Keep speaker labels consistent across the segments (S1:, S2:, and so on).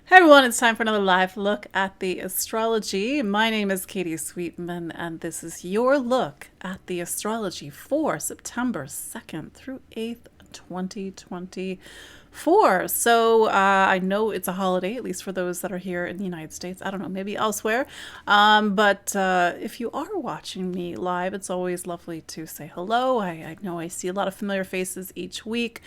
S1: Hey everyone, it's time for another live look at the astrology. My name is Katie Sweetman, and this is your look at the astrology for September 2nd through 8th, 2024. So I know it's a holiday, at least for those that are here in the United States. I don't know, maybe elsewhere. But if you are watching me live, it's always lovely to say hello. I know I see a lot of familiar faces each week.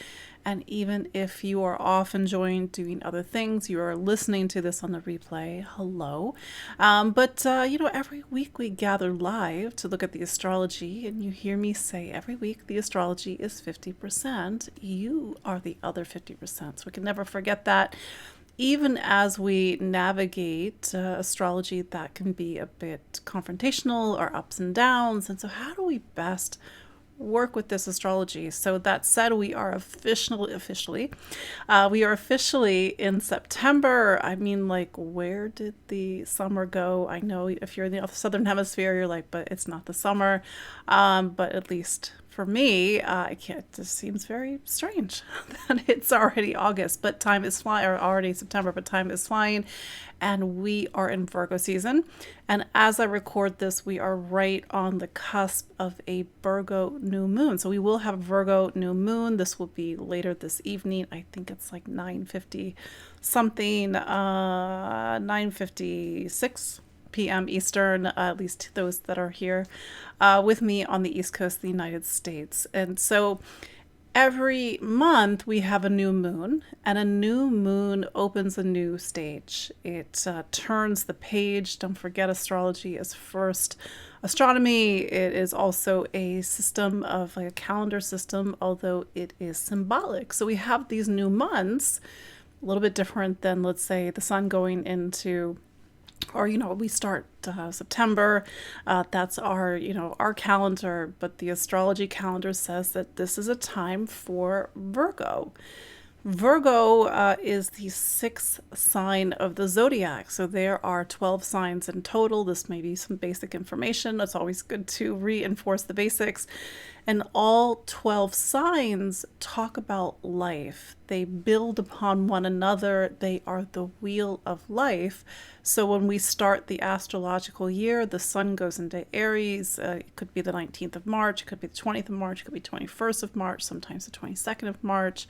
S1: And even if you are off enjoying doing other things, you are listening to this on the replay, hello. But every week we gather live to look at the astrology, and you hear me say every week the astrology is 50%. You are the other 50%. So we can never forget that. Even as we navigate astrology, that can be a bit confrontational or ups and downs. And so, how do we best work with this astrology? So that said, we are officially in September. I mean, like, where did the summer go? I know if you're in the southern hemisphere, you're like, but it's not the summer. But at least for me, I can't. It just seems very strange that it's already August, but time is flying, or already September, but time is flying, and we are in Virgo season. And as I record this, we are right on the cusp of a Virgo new moon. So we will have Virgo new moon. This will be later this evening. I think it's like 9:50 something, 9:56 p.m. Eastern, at least those that are here with me on the East Coast of the United States. And so every month we have a new moon, and a new moon opens a new stage. It turns the page. Don't forget, astrology is first astronomy. It is also a system of, like, a calendar system, although it is symbolic. So we have these new months, a little bit different than, let's say, the sun going into, or we start September. That's our calendar, but the astrology calendar says that this is a time for Virgo. Virgo is the sixth sign of the zodiac. So there are 12 signs in total. This may be some basic information. It's always good to reinforce the basics. And all 12 signs talk about life. They build upon one another. They are the wheel of life. So when we start the astrological year, the sun goes into Aries. It could be the 19th of March. It could be the 20th of March. It could be 21st of March, sometimes the 22nd of March.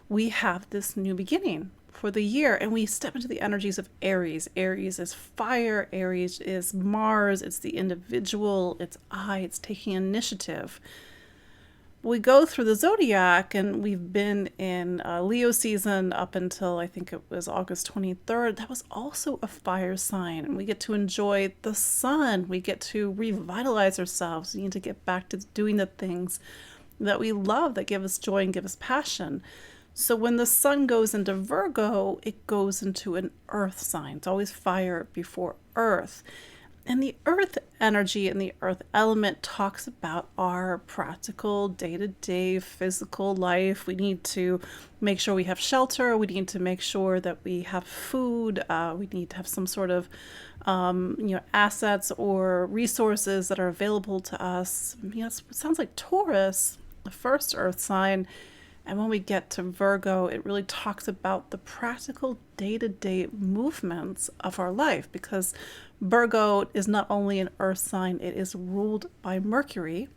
S1: We have this new beginning for the year, and we step into the energies of Aries. Aries is fire. Aries is Mars. It's the individual. It's it's taking initiative. We go through the zodiac, and we've been in Leo season up until, I think it was August 23rd. That was also a fire sign, and we get to enjoy the sun. We get to revitalize ourselves. We need to get back to doing the things that we love, that give us joy and give us passion. So when the sun goes into Virgo, it goes into an earth sign. It's always fire before earth. And the earth energy and the earth element talks about our practical day-to-day physical life. We need to make sure we have shelter. We need to make sure that we have food. We need to have some sort of assets or resources that are available to us. It sounds like Taurus, the first earth sign. And when we get to Virgo, it really talks about the practical day-to-day movements of our life, because Virgo is not only an earth sign, it is ruled by Mercury.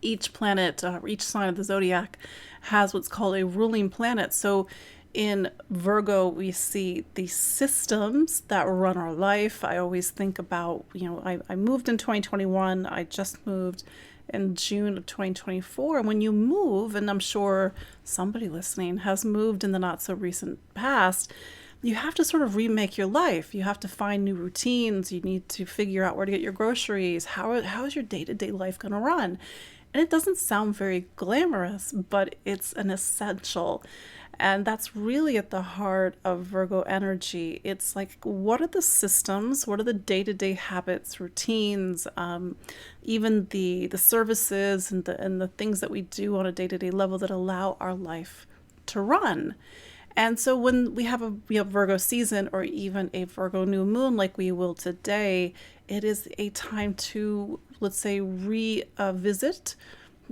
S1: Each planet, each sign of the zodiac has what's called a ruling planet. So in Virgo, we see the systems that run our life. I always think about, I moved in 2021. I just moved in June of 2024. And when you move, and I'm sure somebody listening has moved in the not so recent past, you have to sort of remake your life. You have to find new routines. You need to figure out where to get your groceries. How is your day-to-day life going to run? And it doesn't sound very glamorous, but it's an essential. And that's really at the heart of Virgo energy. It's like, what are the systems? What are the day-to-day habits, routines, even the services and the things that we do on a day-to-day level that allow our life to run? And so when we have a Virgo season, or even a Virgo new moon like we will today, it is a time to, let's say, revisit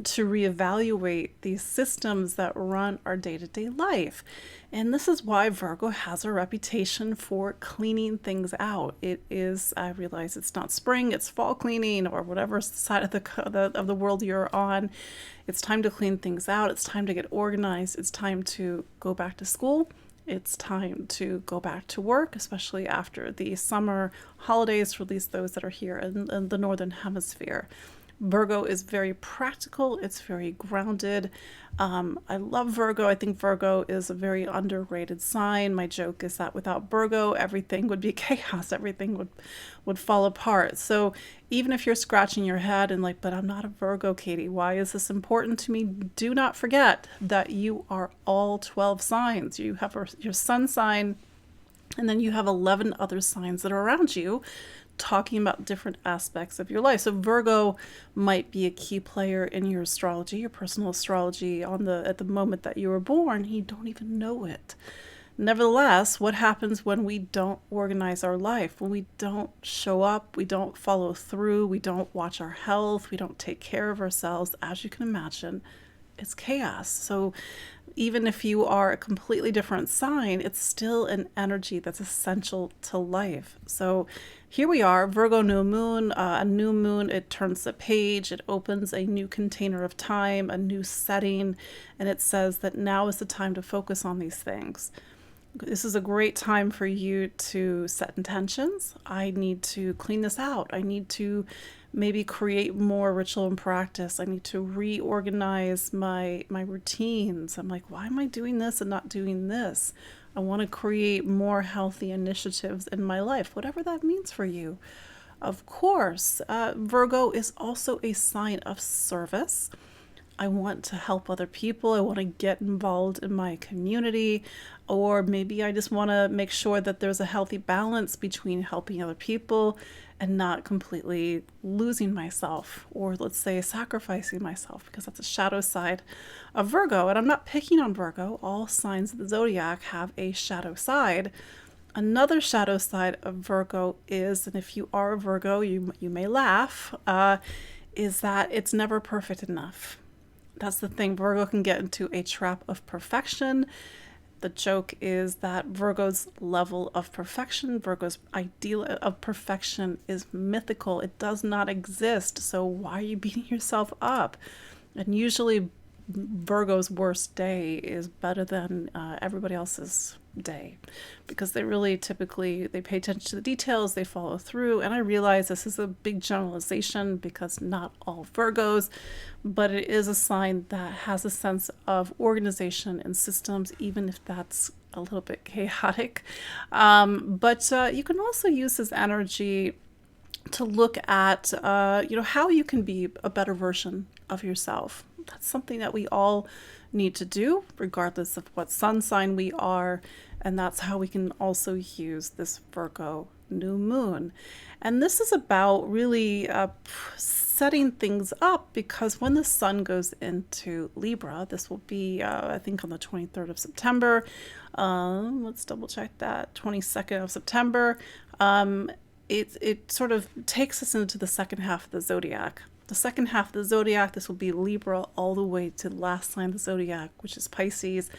S1: to reevaluate these systems that run our day-to-day life. And this is why Virgo has a reputation for cleaning things out. It is, I realize it's not spring, it's fall cleaning, or whatever side of the world you're on. It's time to clean things out. It's time to get organized. It's time to go back to school. It's time to go back to work, especially after the summer holidays, for at least those that are here in the Northern Hemisphere. Virgo is very practical. It's very grounded. I love Virgo. I think Virgo is a very underrated sign. My joke is that without Virgo, everything would be chaos. Everything would fall apart. So even if you're scratching your head and like, but I'm not a Virgo, Katie, why is this important to me? Do not forget that you are all 12 signs. You have your sun sign, and then you have 11 other signs that are around you, talking about different aspects of your life. So Virgo might be a key player in your astrology, your personal astrology at the moment that you were born. You don't even know it. Nevertheless, what happens when we don't organize our life, when we don't show up, we don't follow through, we don't watch our health, we don't take care of ourselves, as you can imagine, it's chaos. So even if you are a completely different sign, it's still an energy that's essential to life. So here we are, Virgo new moon. A new moon, it turns the page, it opens a new container of time, a new setting, and it says that now is the time to focus on these things. This is a great time for you to set intentions. I need to clean this out. I need to maybe create more ritual and practice. I need to reorganize my routines. I'm like, why am I doing this and not doing this? I want to create more healthy initiatives in my life, whatever that means for you. Of course, Virgo is also a sign of service. I want to help other people. I want to get involved in my community, or maybe I just want to make sure that there's a healthy balance between helping other people and not completely losing myself, or let's say sacrificing myself, because that's a shadow side of Virgo. And I'm not picking on Virgo. All signs of the zodiac have a shadow side. Another shadow side of Virgo is, and if you are a Virgo, you may laugh, is that it's never perfect enough. That's the thing. Virgo can get into a trap of perfection. The joke is that Virgo's level of perfection, Virgo's ideal of perfection is mythical. It does not exist. So why are you beating yourself up? And usually Virgo's worst day is better than everybody else's day, because they really typically, they pay attention to the details, they follow through. And I realize this is a big generalization because not all Virgos, but it is a sign that has a sense of organization and systems, even if that's a little bit chaotic. But you can also use this energy to look at how you can be a better version of yourself. That's something that we all need to do, regardless of what sun sign we are. And that's how we can also use this Virgo new moon. And this is about really setting things up, because when the sun goes into Libra, this will be, I think, on the 23rd of September. Let's double check that, 22nd of September. It sort of takes us into the second half of the zodiac. The second half of the zodiac, this will be Libra all the way to the last sign of the zodiac, which is Pisces.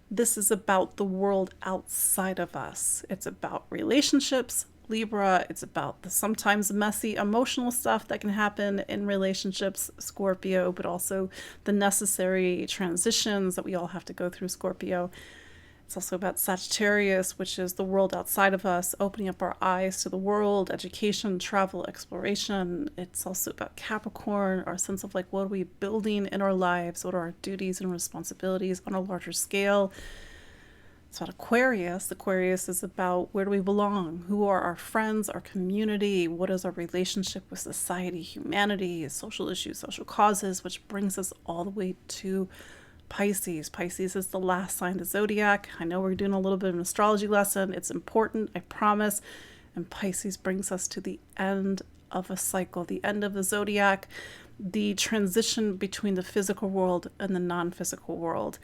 S1: This is about the world outside of us. It's about relationships, Libra. It's about the sometimes messy emotional stuff that can happen in relationships, Scorpio, but also the necessary transitions that we all have to go through, Scorpio. It's also about Sagittarius, which is the world outside of us, opening up our eyes to the world, education, travel, exploration. It's also about Capricorn, our sense of like, what are we building in our lives? What are our duties and responsibilities on a larger scale? It's about Aquarius. Aquarius is about where do we belong? Who are our friends, our community? What is our relationship with society, humanity, social issues, social causes, which brings us all the way to Pisces. Pisces is the last sign of the zodiac. I know we're doing a little bit of an astrology lesson. It's important, I promise. And Pisces brings us to the end of a cycle, the end of the zodiac, the transition between the physical world and the non-physical world.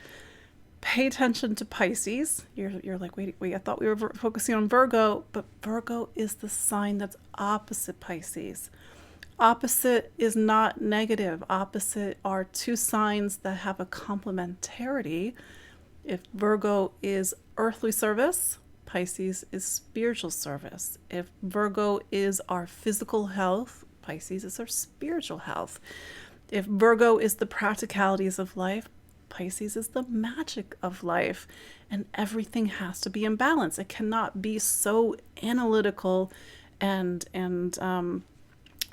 S1: Pay attention to Pisces. You're like, wait, I thought we were focusing on Virgo, but Virgo is the sign that's opposite Pisces. Opposite is not negative. Opposite are two signs that have a complementarity. If Virgo is earthly service, Pisces is spiritual service. If Virgo is our physical health, Pisces is our spiritual health. If Virgo is the practicalities of life, Pisces is the magic of life. And everything has to be in balance. It cannot be so analytical and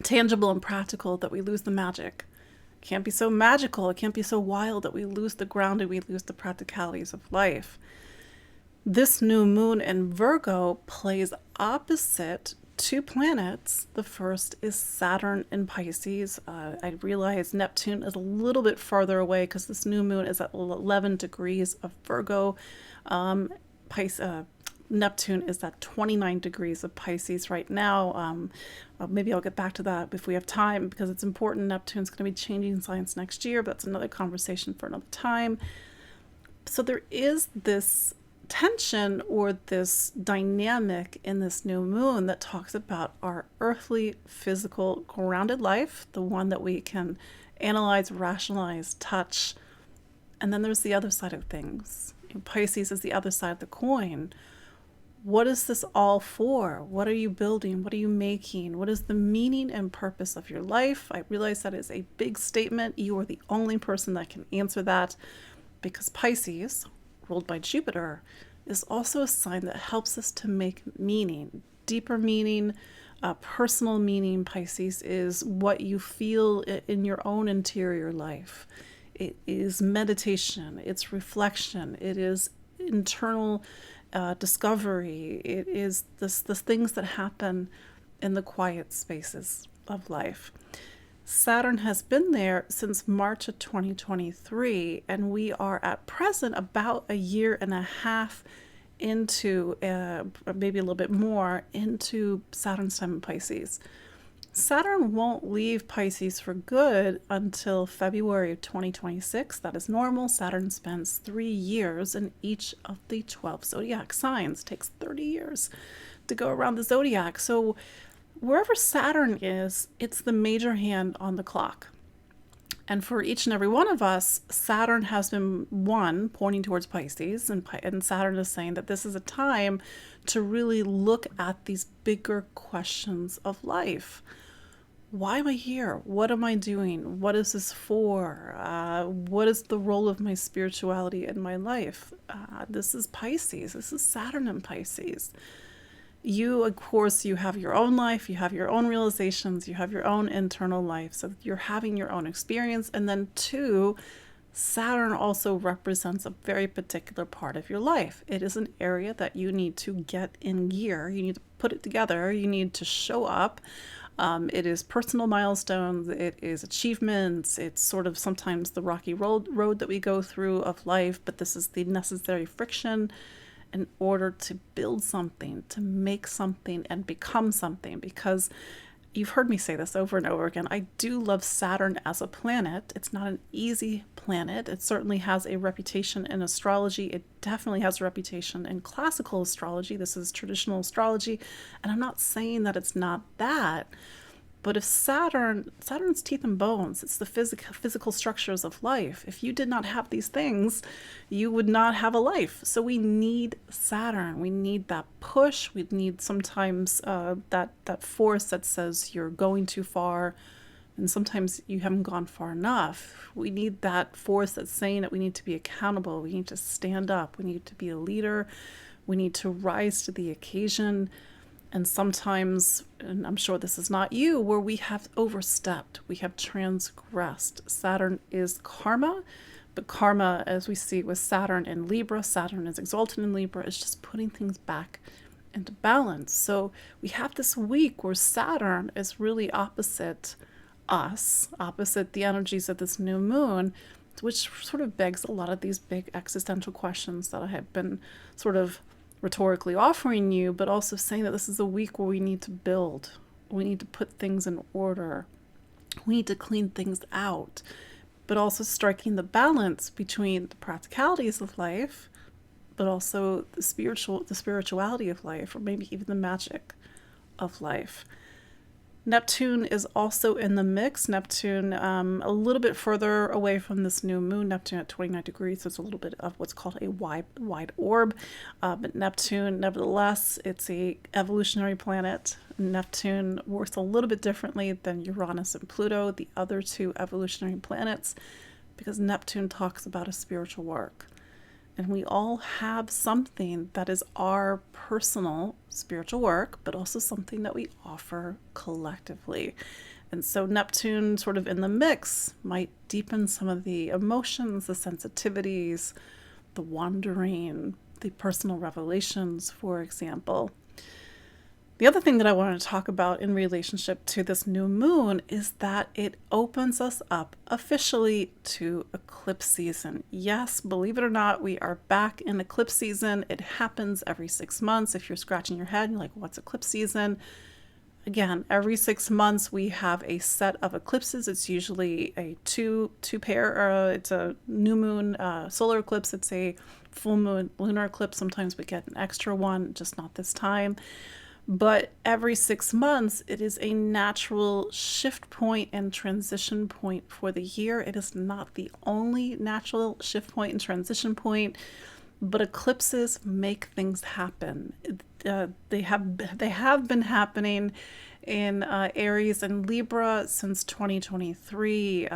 S1: tangible and practical that we lose the magic. It can't be so magical. It can't be so wild that we lose the ground and we lose the practicalities of life. This new moon in Virgo plays opposite two planets. The first is Saturn in Pisces. I realize Neptune is a little bit farther away because this new moon is at 11 degrees of Virgo. Neptune is at 29 degrees of Pisces right now. Maybe I'll get back to that if we have time because it's important. Neptune's going to be changing signs next year, but that's another conversation for another time. So there is this tension or this dynamic in this new moon that talks about our earthly, physical, grounded life, the one that we can analyze, rationalize, touch. And then there's the other side of things. Pisces is the other side of the coin. What is this all for? What are you building? What are you making? What is the meaning and purpose of your life? I realize that is a big statement. You are the only person that can answer that because Pisces, ruled by Jupiter, is also a sign that helps us to make meaning, deeper meaning, personal meaning. Pisces is what you feel in your own interior life. It is meditation, it's reflection, it is internal discovery, it is the things that happen in the quiet spaces of life. Saturn has been there since March of 2023, and we are at present about a year and a half into, maybe a little bit more, into Saturn's time in Pisces. Saturn won't leave Pisces for good until February of 2026. That is normal. Saturn spends 3 years in each of the 12 zodiac signs. It takes 30 years to go around the zodiac. So wherever Saturn is, it's the major hand on the clock. And for each and every one of us, Saturn has been pointing towards Pisces, and Saturn is saying that this is a time to really look at these bigger questions of life. Why am I here? What am I doing? What is this for? What is the role of my spirituality in my life? This is Pisces. This is Saturn in Pisces. You, of course, you have your own life, you have your own realizations, you have your own internal life. So you're having your own experience. And then two, Saturn also represents a very particular part of your life. It is an area that you need to get in gear. You need to put it together. You need to show up. It is personal milestones. It is achievements. It's sort of sometimes the rocky road that we go through of life, but this is the necessary friction in order to build something, to make something and become something. Because you've heard me say this over and over again, I do love Saturn as a planet. It's not an easy planet. It certainly has a reputation in astrology. It definitely has a reputation in classical astrology. This is traditional astrology. And I'm not saying that it's not that. But if Saturn's teeth and bones, it's the physical structures of life. If you did not have these things, you would not have a life. So we need Saturn. We need that push. We need sometimes that force that says you're going too far, and sometimes you haven't gone far enough. We need that force that's saying that we need to be accountable. We need to stand up. We need to be a leader. We need to rise to the occasion. And sometimes, and I'm sure this is not you, where we have overstepped, we have transgressed. Saturn is karma, but karma, as we see with Saturn in Libra, Saturn is exalted in Libra, is just putting things back into balance. So we have this week where Saturn is really opposite us, opposite the energies of this new moon, which sort of begs a lot of these big existential questions that I have been sort of rhetorically offering you, but also saying that this is a week where we need to build. We need to put things in order. We need to clean things out, but also striking the balance between the practicalities of life, but also the spirituality of life, or maybe even the magic of life. Neptune is also in the mix. Neptune, a little bit further away from this new moon. Neptune at 29 degrees, so it's a little bit of what's called a wide orb. But Neptune, nevertheless, it's a evolutionary planet. Neptune works a little bit differently than Uranus and Pluto, the other two evolutionary planets, because Neptune talks about a spiritual work. And we all have something that is our personal spiritual work, but also something that we offer collectively. And so Neptune sort of in the mix might deepen some of the emotions, the sensitivities, the wandering, the personal revelations, for example. The other thing that I want to talk about in relationship to this new moon is that it opens us up officially to eclipse season. Yes, believe it or not, we are back in eclipse season. It happens every 6 months. If you're scratching your head, you're like, what's eclipse season? Again, every 6 months we have a set of eclipses. It's usually a two pair. It's a new moon solar eclipse. It's a full moon lunar eclipse. Sometimes we get an extra one, just not this time. But every 6 months, it is a natural shift point and transition point for the year. It is not the only natural shift point and transition point, but eclipses make things happen. They have been happening in Aries and Libra since 2023.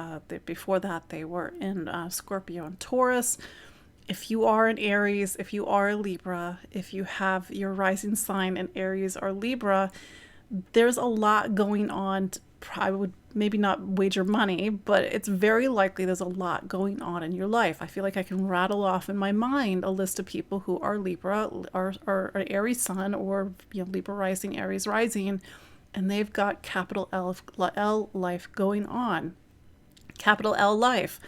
S1: Before that, they were in Scorpio and Taurus. If you are an Aries, if you are a Libra, if you have your rising sign in Aries or Libra, there's a lot going on. I would maybe not wager money, but it's very likely there's a lot going on in your life. I feel like I can rattle off in my mind a list of people who are Libra or Aries sun, or Libra rising, Aries rising, and they've got capital L life going on. Capital L life.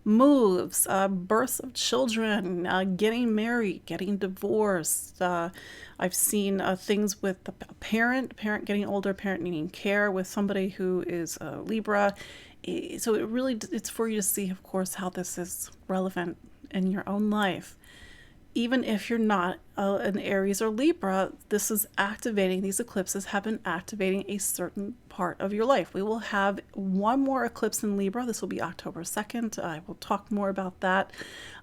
S1: Moves, births of children, getting married, getting divorced. I've seen things with a parent getting older, parent needing care with somebody who is a Libra. So it's for you to see, of course, how this is relevant in your own life. Even if you're not an Aries or Libra, this is activating, these eclipses have been activating a certain part of your life. We will have one more eclipse in Libra. This will be October 2nd. I will talk more about that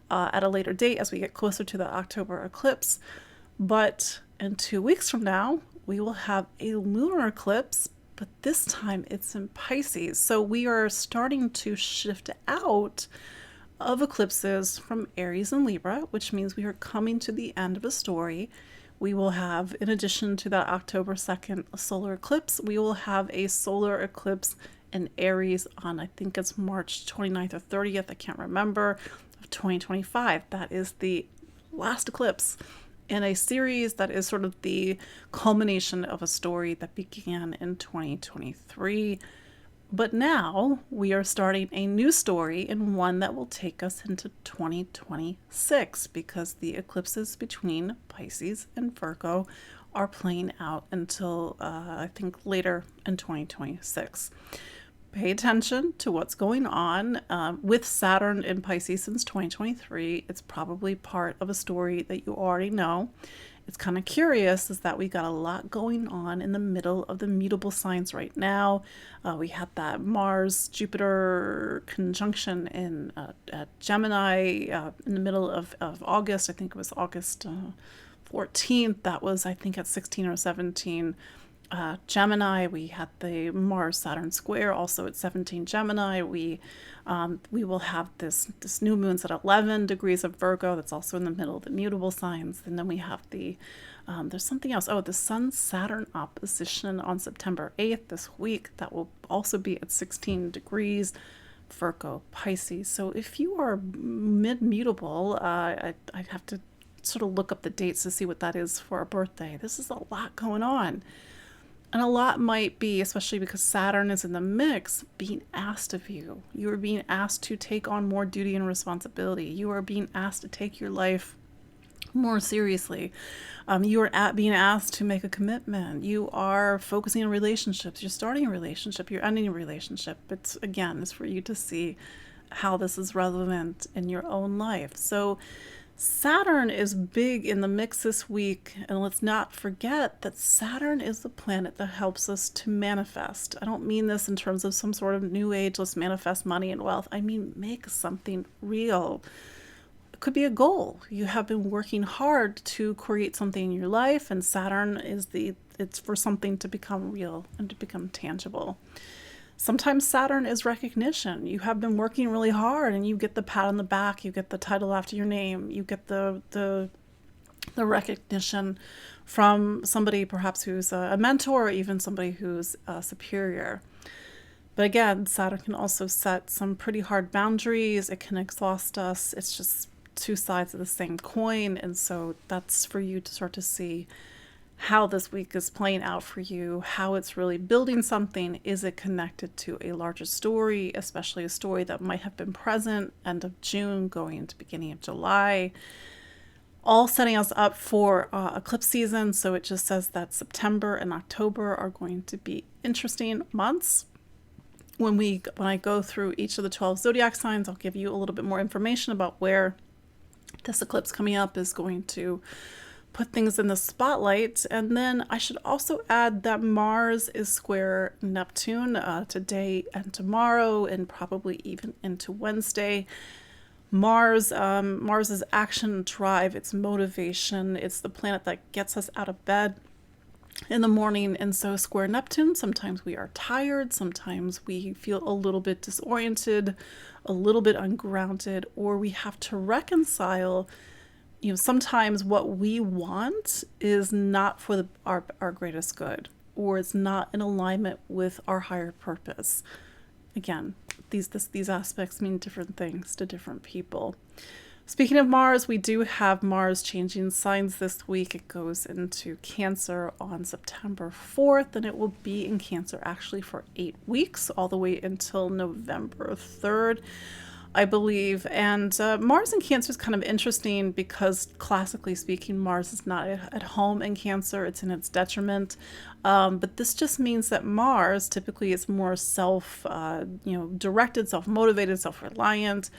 S1: at a later date as we get closer to the October eclipse. But in 2 weeks from now, we will have a lunar eclipse, but this time it's in Pisces. So we are starting to shift out of eclipses from Aries and Libra, which means we are coming to the end of a story. We will have, in addition to that October 2nd solar eclipse, we will have a solar eclipse in Aries on, I think it's March 29th or 30th, I can't remember, of 2025. That is the last eclipse in a series that is sort of the culmination of a story that began in 2023. But now we are starting a new story, and one that will take us into 2026, because the eclipses between Pisces and Virgo are playing out until I think later in 2026. Pay attention to what's going on with Saturn in Pisces since 2023. It's probably part of a story that you already know. It's kind of curious is that we got a lot going on in the middle of the mutable signs right now. We had that Mars-Jupiter conjunction in Gemini in the middle of August. I think it was August 14th. That was, I think, at 16 or 17 Gemini. We had the Mars-Saturn square also at 17 Gemini. We will have this new moon's at 11 degrees of Virgo. That's also in the middle of the mutable signs. And then we have the there's something else. Oh, the Sun-Saturn opposition on September 8th this week. That will also be at 16 degrees Virgo, Pisces. So if you are mid-mutable, I'd have to sort of look up the dates to see what that is for a birthday. This is a lot going on. And a lot might be, especially because Saturn is in the mix, being asked of you. You are being asked to take on more duty and responsibility. You are being asked to take your life more seriously. You are being asked to make a commitment. You are focusing on relationships. You're starting a relationship. You're ending a relationship. It's for you to see how this is relevant in your own life. So Saturn is big in the mix this week, and let's not forget that Saturn is the planet that helps us to manifest. I don't mean this in terms of some sort of new age, let's manifest money and wealth. I mean, make something real. It could be a goal. You have been working hard to create something in your life, and Saturn is it's for something to become real and to become tangible. Sometimes Saturn is recognition. You have been working really hard and you get the pat on the back, you get the title after your name, you get the recognition from somebody perhaps who's a mentor or even somebody who's superior. But again, Saturn can also set some pretty hard boundaries. It can exhaust us. It's just two sides of the same coin. And so that's for you to start to see how this week is playing out for you, how it's really building something. Is it connected to a larger story, especially a story that might have been present end of June going into beginning of July, all setting us up for eclipse season. So it just says that September and October are going to be interesting months. When I go through each of the 12 zodiac signs, I'll give you a little bit more information about where this eclipse coming up is going to put things in the spotlight. And then I should also add that Mars is square Neptune today and tomorrow, and probably even into Wednesday. Mars's action, drive, its motivation, it's the planet that gets us out of bed in the morning. And so square Neptune, sometimes we are tired, sometimes we feel a little bit disoriented, a little bit ungrounded, or we have to reconcile. Sometimes what we want is not for our greatest good, or it's not in alignment with our higher purpose. Again, these aspects mean different things to different people. Speaking of Mars, we do have Mars changing signs this week. It goes into Cancer on September 4th, and it will be in Cancer actually for 8 weeks, all the way until November 3rd. I believe. And Mars in Cancer is kind of interesting because classically speaking, Mars is not at home in Cancer. It's in its detriment. But this just means that Mars typically is more directed, self-motivated, self-reliant.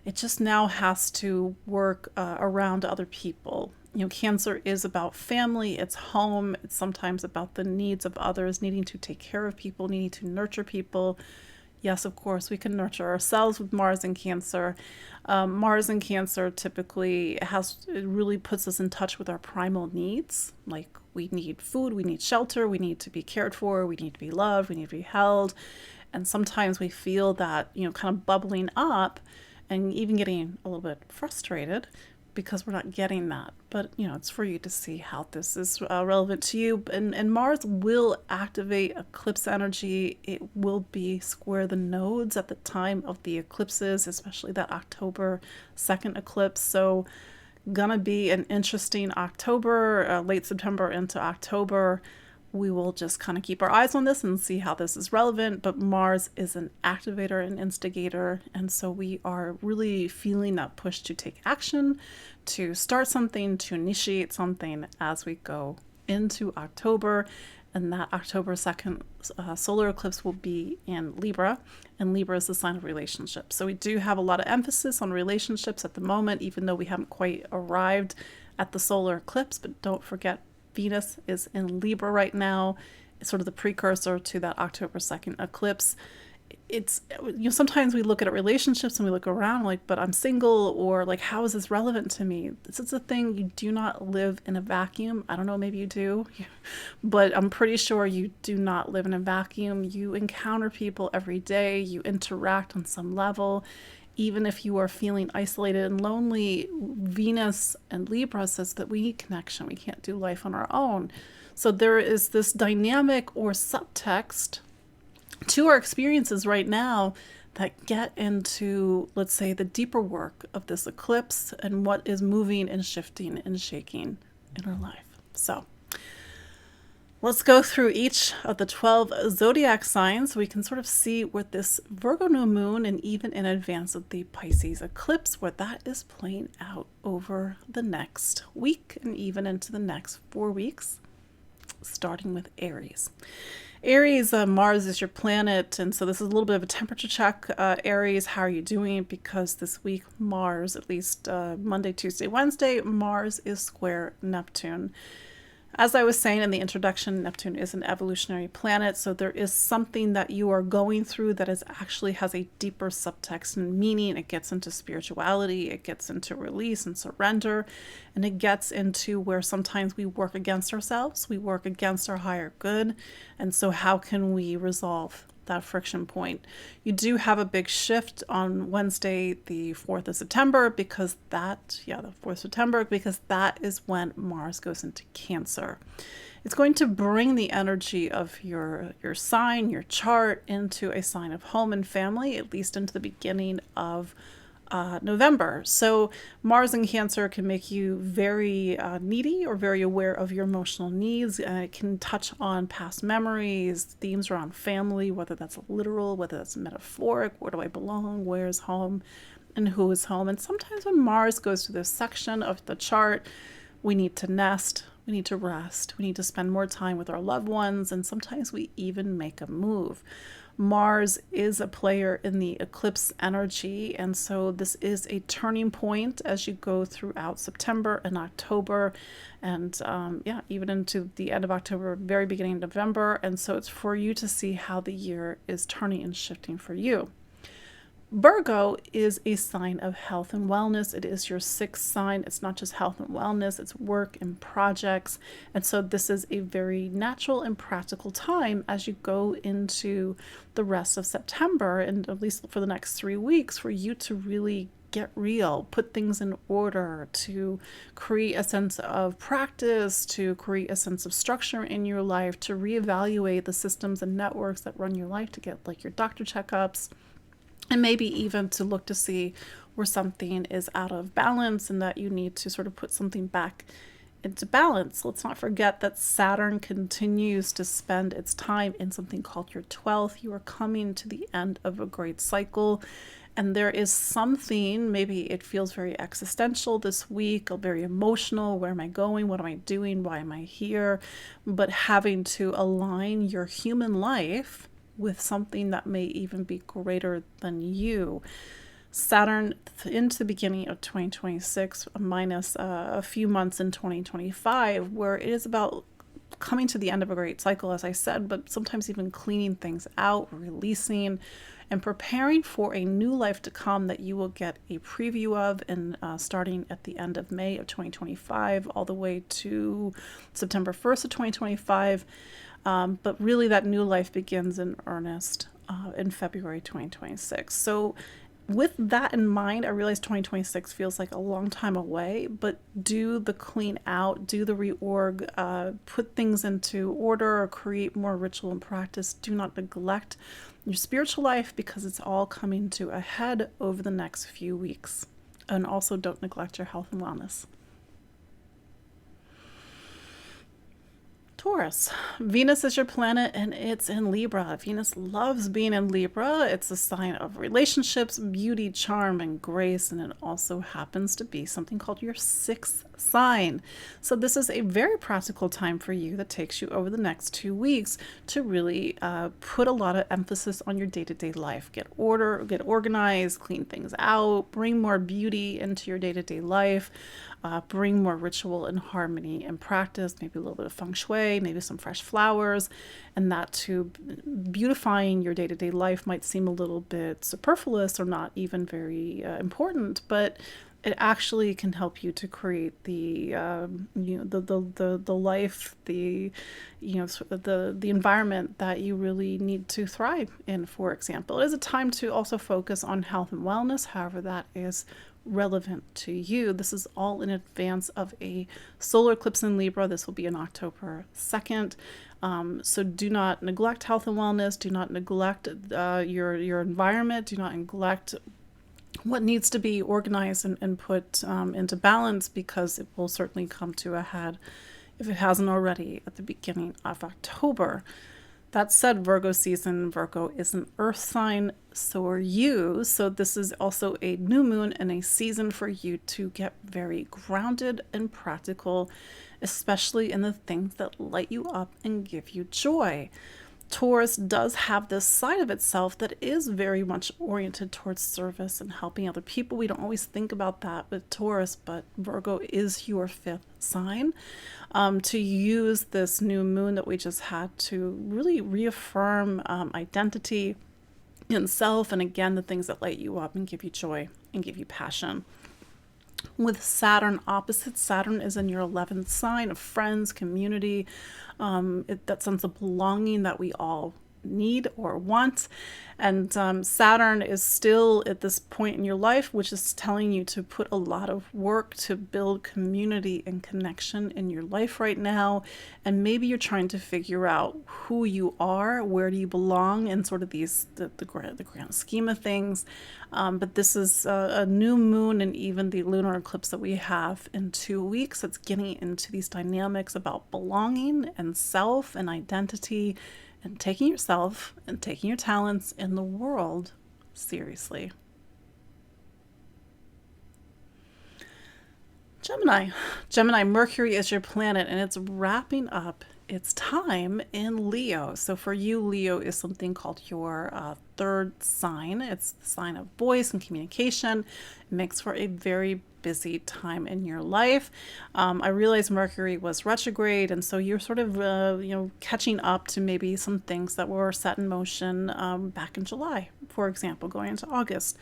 S1: It just now has to work around other people. Cancer is about family, it's home. It's sometimes about the needs of others, needing to take care of people, needing to nurture people. Yes, of course, we can nurture ourselves with Mars in Cancer. Mars in Cancer typically it really puts us in touch with our primal needs. Like we need food, we need shelter, we need to be cared for, we need to be loved, we need to be held. And sometimes we feel that, kind of bubbling up and even getting a little bit frustrated because we're not getting that. But, it's for you to see how this is relevant to you. And Mars will activate eclipse energy. It will be square the nodes at the time of the eclipses, especially that October 2nd eclipse. So gonna be an interesting October, late September into October. We will just kind of keep our eyes on this and see how this is relevant. But Mars is an activator and instigator. And so we are really feeling that push to take action, to start something, to initiate something as we go into October. And that October 2nd solar eclipse will be in Libra. And Libra is the sign of relationships. So we do have a lot of emphasis on relationships at the moment, even though we haven't quite arrived at the solar eclipse. But don't forget, Venus is in Libra right now. It's sort of the precursor to that October 2nd eclipse. It's, sometimes we look at relationships and we look around like, but I'm single, or like, how is this relevant to me? This is a thing. You do not live in a vacuum. I don't know, maybe you do, but I'm pretty sure you do not live in a vacuum. You encounter people every day. You interact on some level. Even if you are feeling isolated and lonely, Venus and Libra says that we need connection. We can't do life on our own. So there is this dynamic or subtext to our experiences right now that get into, let's say, the deeper work of this eclipse and what is moving and shifting and shaking in our life. So let's go through each of the 12 zodiac signs so we can sort of see where this Virgo new moon, and even in advance of the Pisces eclipse, where that is playing out over the next week and even into the next 4 weeks, starting with Aries. Aries, Mars is your planet, and so this is a little bit of a temperature check. Aries, how are you doing? Because this week, Mars, at least Monday, Tuesday, Wednesday, Mars is square Neptune. As I was saying in the introduction, Neptune is an evolutionary planet, so there is something that you are going through that actually has a deeper subtext and meaning. It gets into spirituality, it gets into release and surrender, and it gets into where sometimes we work against ourselves, we work against our higher good, and so how can we resolve that friction point? You do have a big shift on Wednesday, the 4th of September, because the 4th of September, because that is when Mars goes into Cancer. It's going to bring the energy of your sign, your chart, into a sign of home and family, at least into the beginning of November. So Mars in Cancer can make you very needy or very aware of your emotional needs. It can touch on past memories, themes around family, whether that's literal, whether that's metaphoric. Where do I belong? Where's home? And who is home? And sometimes when Mars goes to this section of the chart, we need to nest, we need to rest, we need to spend more time with our loved ones, and sometimes we even make a move. Mars is a player in the eclipse energy, and so this is a turning point as you go throughout September and October, and even into the end of October, very beginning of November. And so it's for you to see how the year is turning and shifting for you. Virgo is a sign of health and wellness. It is your sixth sign. It's not just health and wellness, it's work and projects. And so this is a very natural and practical time as you go into the rest of September, and at least for the next 3 weeks, for you to really get real, put things in order, to create a sense of practice, to create a sense of structure in your life, to reevaluate the systems and networks that run your life, to get like your doctor checkups, and maybe even to look to see where something is out of balance and that you need to sort of put something back into balance. Let's not forget that Saturn continues to spend its time in something called your 12th. You are coming to the end of a great cycle, and there is something, maybe it feels very existential this week, or very emotional. Where am I going? What am I doing? Why am I here? But having to align your human life with something that may even be greater than you. Saturn into the beginning of 2026, minus a few months in 2025, where it is about coming to the end of a great cycle, as I said, but sometimes even cleaning things out, releasing, and preparing for a new life to come that you will get a preview of, and starting at the end of May of 2025 all the way to September 1st of 2025. But really that new life begins in earnest in February 2026. So with that in mind, I realize 2026 feels like a long time away, but do the clean out, do the reorg, put things into order, or create more ritual and practice. Do not neglect your spiritual life, because it's all coming to a head over the next few weeks. And also don't neglect your health and wellness. Taurus. Venus is your planet, and it's in Libra. Venus loves being in Libra. It's a sign of relationships, beauty, charm, and grace, and it also happens to be something called your sixth sign. So this is a very practical time for you that takes you over the next 2 weeks to really put a lot of emphasis on your day-to-day life. Get organized, clean things out, bring more beauty into your day-to-day life. Bring more ritual and harmony and practice, maybe a little bit of feng shui, maybe some fresh flowers, and that too, beautifying your day-to-day life might seem a little bit superfluous or not even very important, but it actually can help you to create the life, the environment that you really need to thrive in. For example, it is a time to also focus on health and wellness, however that is relevant to you. This is all in advance of a solar eclipse in Libra. This will be on October 2nd. So do not neglect health and wellness. Do not neglect your environment. Do not neglect what needs to be organized and put into balance, because it will certainly come to a head, if it hasn't already, at the beginning of October. That said, Virgo season, Virgo is an earth sign, so are you. So this is also a new moon and a season for you to get very grounded and practical, especially in the things that light you up and give you joy. Taurus does have this side of itself that is very much oriented towards service and helping other people. We don't always think about that with Taurus, but Virgo is your fifth sign. To use this new moon that we just had to really reaffirm identity in self, and again, the things that light you up and give you joy and give you passion. With Saturn opposite, Saturn is in your 11th sign of friends, community, that sense of belonging that we all need or want. And Saturn is still at this point in your life, which is telling you to put a lot of work to build community and connection in your life right now. And maybe you're trying to figure out who you are, where do you belong in sort of the grand scheme of things. But this is a new moon and even the lunar eclipse that we have in 2 weeks. It's getting into these dynamics about belonging and self and identity, and taking yourself and taking your talents in the world seriously. Gemini, Mercury is your planet, and it's wrapping up its time in Leo. So for you, Leo is something called your third sign. It's the sign of voice and communication. It makes for a very busy time in your life. I realize Mercury was retrograde, and so you're sort of catching up to maybe some things that were set in motion back in July, for example, going into August.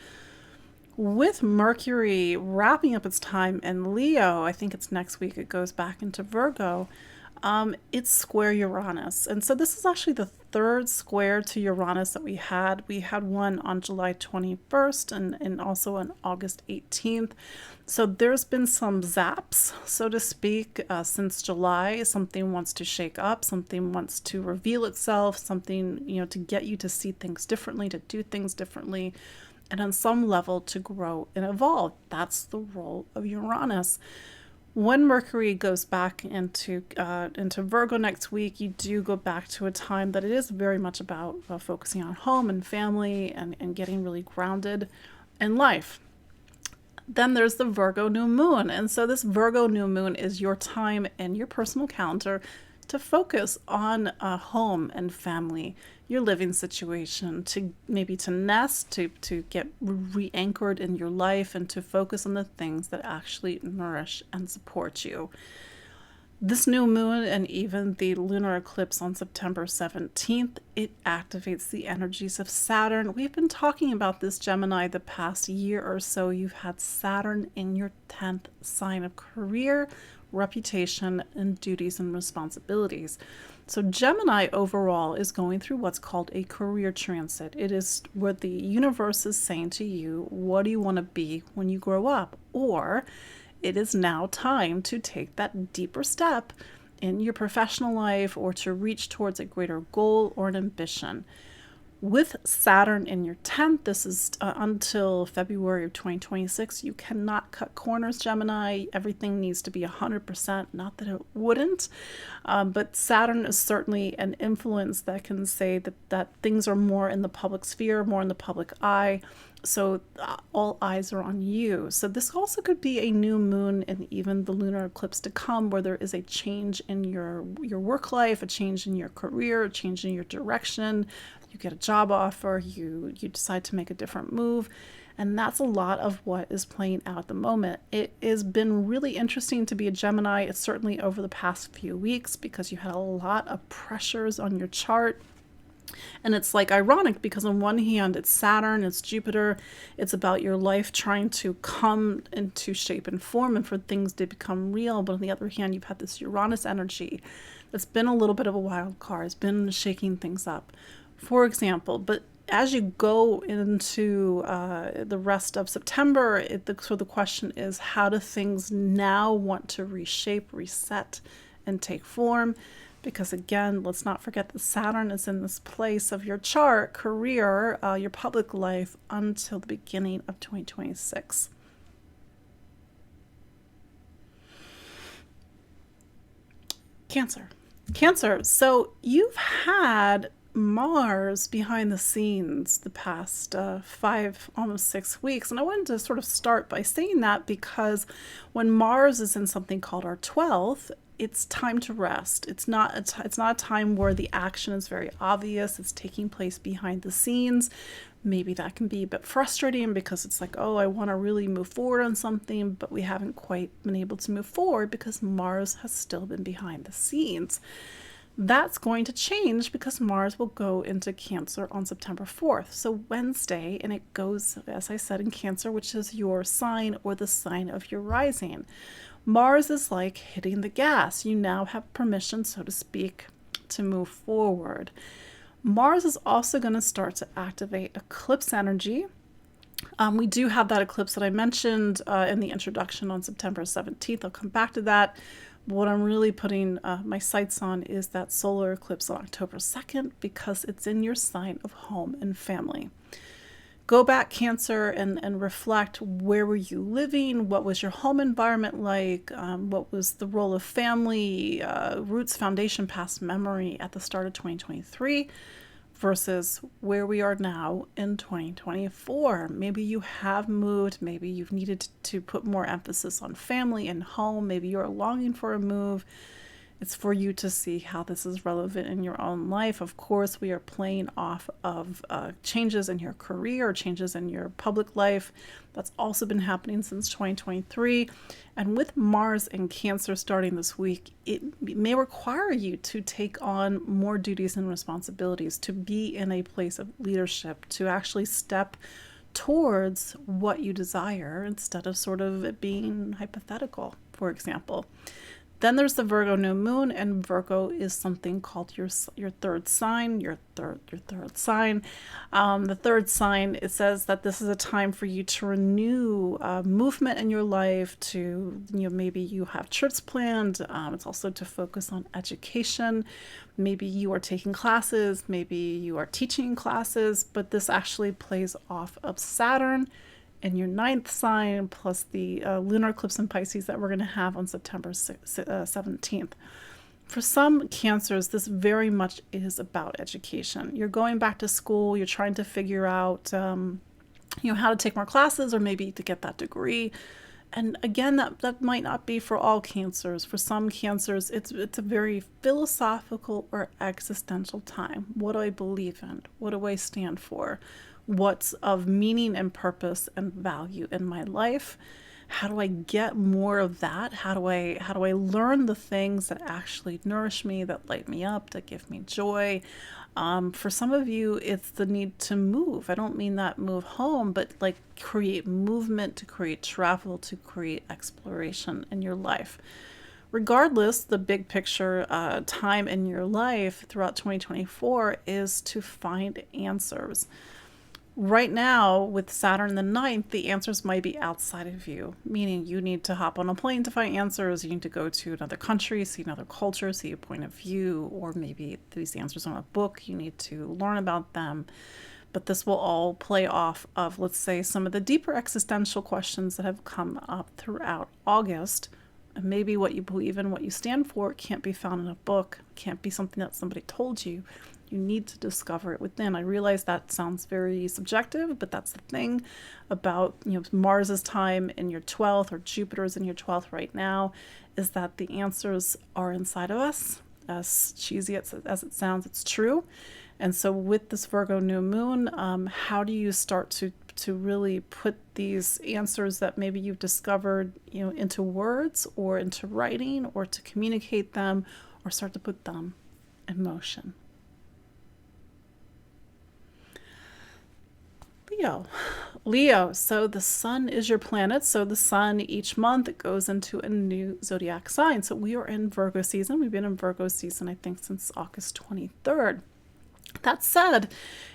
S1: With Mercury wrapping up its time in Leo, I think it's next week it goes back into Virgo. It's square Uranus. And so this is actually the third square to Uranus that we had. We had one on July 21st and also on August 18th. So there's been some zaps, so to speak, since July. Something wants to shake up, something wants to reveal itself, something, to get you to see things differently, to do things differently, and on some level to grow and evolve. That's the role of Uranus. When Mercury goes back into Virgo next week, you do go back to a time that it is very much about focusing on home and family and getting really grounded in life. Then there's the Virgo new moon. And so this Virgo new moon is your time in your personal calendar to focus on home and family, your living situation, to maybe to nest, to get re-anchored in your life, and to focus on the things that actually nourish and support you. This new moon and even the lunar eclipse on September 17th, it activates the energies of Saturn. We've been talking about this, Gemini, the past year or so. You've had Saturn in your 10th sign of career, reputation, and duties and responsibilities. So Gemini overall is going through what's called a career transit. It is what the universe is saying to you, what do you want to be when you grow up? Or it is now time to take that deeper step in your professional life or to reach towards a greater goal or an ambition. With Saturn in your 10th, this is until February of 2026. You cannot cut corners, Gemini. Everything needs to be 100%. Not that it wouldn't, but Saturn is certainly an influence that can say that things are more in the public sphere, more in the public eye. So all eyes are on you. So this also could be a new moon and even the lunar eclipse to come, where there is a change in your work life, a change in your career, a change in your direction. You get a job offer, you decide to make a different move. And that's a lot of what is playing out at the moment. It has been really interesting to be a Gemini. It's certainly over the past few weeks because you had a lot of pressures on your chart. And it's like ironic because on one hand, it's Saturn, it's Jupiter, it's about your life trying to come into shape and form and for things to become real. But on the other hand, you've had this Uranus energy that's been a little bit of a wild card. It's been shaking things up, for example. But as you go into the rest of September, so the question is, how do things now want to reshape, reset, and take form? Because again, let's not forget that Saturn is in this place of your chart, career, your public life until the beginning of 2026. Cancer. So you've had Mars behind the scenes the past 5, almost 6 weeks. And I wanted to sort of start by saying that because when Mars is in something called our 12th, it's time to rest. It's not a time where the action is very obvious. It's taking place behind the scenes. Maybe that can be a bit frustrating because it's like, oh, I want to really move forward on something, but we haven't quite been able to move forward because Mars has still been behind the scenes. That's going to change because Mars will go into Cancer on September 4th. So Wednesday, and it goes, as I said, in Cancer, which is your sign or the sign of your rising. Mars is like hitting the gas. You now have permission, so to speak, to move forward. Mars is also going to start to activate eclipse energy. We do have that eclipse that I mentioned in the introduction on September 17th. I'll come back to that. What I'm really putting my sights on is that solar eclipse on October 2nd because it's in your sign of home and family. Go back, Cancer, and reflect, where were you living? What was your home environment like? What was the role of family, roots, foundation, past memory at the start of 2023 versus where we are now in 2024? Maybe you have moved. Maybe you've needed to put more emphasis on family and home. Maybe you're longing for a move. It's for you to see how this is relevant in your own life. Of course, we are playing off of changes in your career, changes in your public life. That's also been happening since 2023. And with Mars and Cancer starting this week, it may require you to take on more duties and responsibilities, to be in a place of leadership, to actually step towards what you desire instead of sort of it being hypothetical, for example. Then there's the Virgo new moon, and Virgo is something called your third sign, your third sign. The third sign, it says that this is a time for you to renew movement in your life, to, maybe you have trips planned. It's also to focus on education. Maybe you are taking classes, maybe you are teaching classes, but this actually plays off of Saturn and your ninth sign, plus the lunar eclipse in Pisces that we're going to have on September 17th. For some Cancers, this very much is about education. You're going back to school, you're trying to figure out how to take more classes or maybe to get that degree. And again, that might not be for all Cancers. For some Cancers, it's a very philosophical or existential time. What do I believe in? What do I stand for? What's of meaning and purpose and value in my life? How do I get more of that? How do I learn the things that actually nourish me, that light me up, that give me joy? For some of you, it's the need to move. I don't mean that move home, but like create movement, to create travel, to create exploration in your life. Regardless, the big picture time in your life throughout 2024 is to find answers. Right now, with Saturn the ninth, the answers might be outside of you, meaning you need to hop on a plane to find answers. You need to go to another country, see another culture, see a point of view, or maybe these answers on a book. You need to learn about them. But this will all play off of, let's say, some of the deeper existential questions that have come up throughout August. And maybe what you believe in, what you stand for, can't be found in a book, can't be something that somebody told you. You need to discover it within. I realize that sounds very subjective, but that's the thing about Mars's time in your 12th, or Jupiter's in your 12th right now, is that the answers are inside of us. As cheesy as it sounds, it's true. And so with this Virgo new moon, how do you start to really put these answers that maybe you've discovered, into words or into writing, or to communicate them, or start to put them in motion? Leo. So the sun is your planet. So the sun each month, it goes into a new zodiac sign. So we are in Virgo season. We've been in Virgo season, I think, since August 23rd. That said,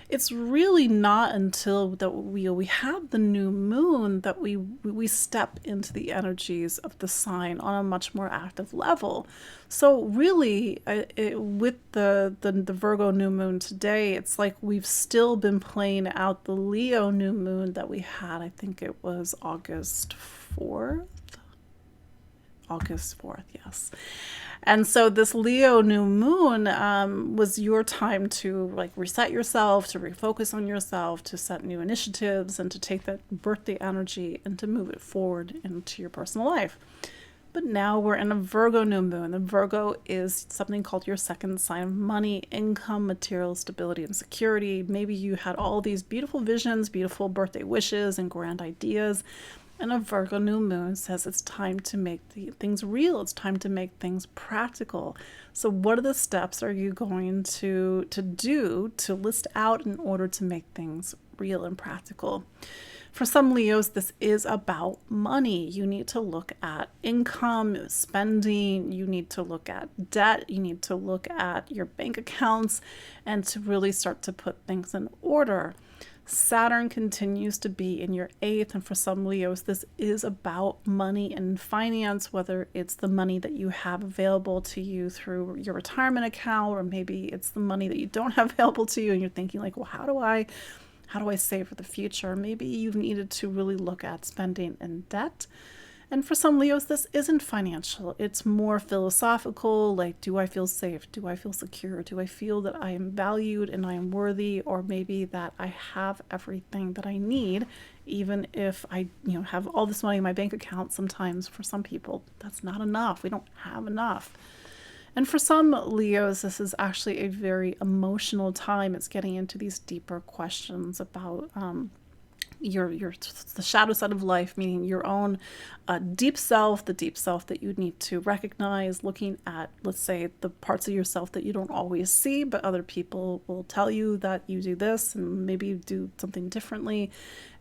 S1: it's really not until that we have the new moon that we step into the energies of the sign on a much more active level. So really, with the Virgo new moon today, it's like we've still been playing out the Leo new moon that we had. I think it was August 4th. August 4th, yes. And so this Leo new moon was your time to reset yourself, to refocus on yourself, to set new initiatives, and to take that birthday energy and to move it forward into your personal life. But now we're in a Virgo new moon. The Virgo is something called your second sign of money, income, material stability, and security. Maybe you had all these beautiful visions, beautiful birthday wishes, and grand ideas. And a Virgo new moon says it's time to make things real. It's time to make things practical. So what are the steps are you going to do to list out in order to make things real and practical? For some Leos, this is about money. You need to look at income, spending, you need to look at debt, you need to look at your bank accounts, and to really start to put things in order. Saturn continues to be in your 8th, and for some Leos, this is about money and finance, whether it's the money that you have available to you through your retirement account, or maybe it's the money that you don't have available to you, and you're thinking like, well, how do I save for the future? Maybe you've needed to really look at spending and debt. And for some Leos, this isn't financial. It's more philosophical, like, do I feel safe? Do I feel secure? Do I feel that I am valued and I am worthy? Or maybe that I have everything that I need, even if I have all this money in my bank account. Sometimes for some people, that's not enough. We don't have enough. And for some Leos, this is actually a very emotional time. It's getting into these deeper questions about the shadow side of life, meaning your own deep self, the deep self that you need to recognize, looking at, let's say, the parts of yourself that you don't always see, but other people will tell you that you do this and maybe you do something differently.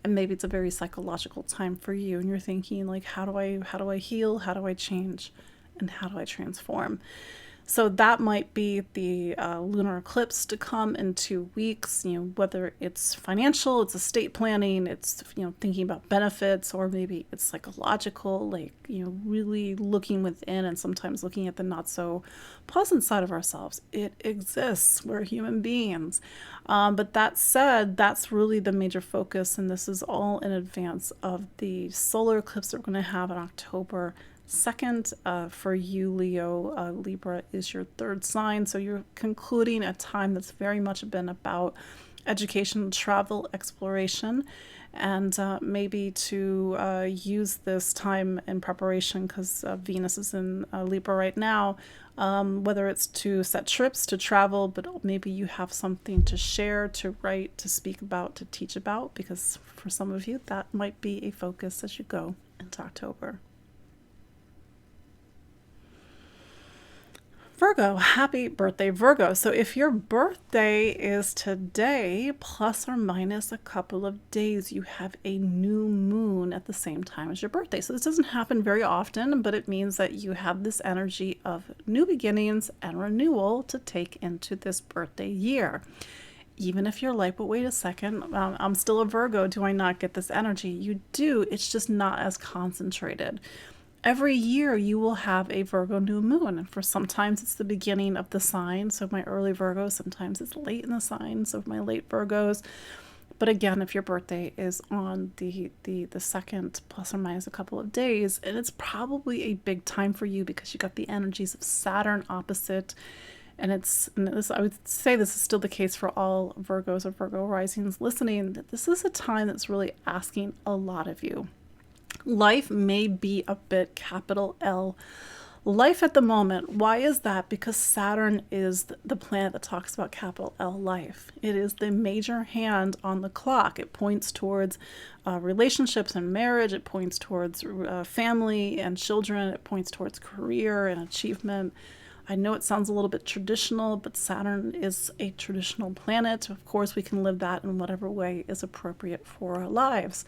S1: And maybe it's a very psychological time for you. And you're thinking like, how do I heal? How do I change? And how do I transform? So that might be the lunar eclipse to come in 2 weeks, whether it's financial, it's estate planning, it's, thinking about benefits, or maybe it's psychological, like, really looking within and sometimes looking at the not so pleasant side of ourselves. It exists. We're human beings. But that said, that's really the major focus. And this is all in advance of the solar eclipse that we're going to have in October 2nd. For you, Leo, Libra is your 3rd sign. So you're concluding a time that's very much been about education, travel, exploration, and maybe to use this time in preparation because Venus is in Libra right now, whether it's to set trips, to travel, but maybe you have something to share, to write, to speak about, to teach about, because for some of you, that might be a focus as you go into October. Virgo, happy birthday, Virgo. So if your birthday is today, plus or minus a couple of days, you have a new moon at the same time as your birthday. So this doesn't happen very often, but it means that you have this energy of new beginnings and renewal to take into this birthday year. Even if you're like, but wait a second, I'm still a Virgo. Do I not get this energy? You do. It's just not as concentrated. Every year you will have a Virgo new moon, and for sometimes it's the beginning of the sign, so my early Virgos, sometimes it's late in the sign, so my late Virgos. But again, if your birthday is on the 2nd, plus or minus a couple of days, and it's probably a big time for you because you got the energies of Saturn opposite, and I would say this is still the case for all Virgos or Virgo risings listening, that this is a time that's really asking a lot of you. Life may be a bit capital L life at the moment. Why is that? Because Saturn is the planet that talks about capital L life. It is the major hand on the clock. It points towards relationships and marriage. It points towards family and children. It points towards career and achievement. I know it sounds a little bit traditional, but Saturn is a traditional planet. Of course, we can live that in whatever way is appropriate for our lives.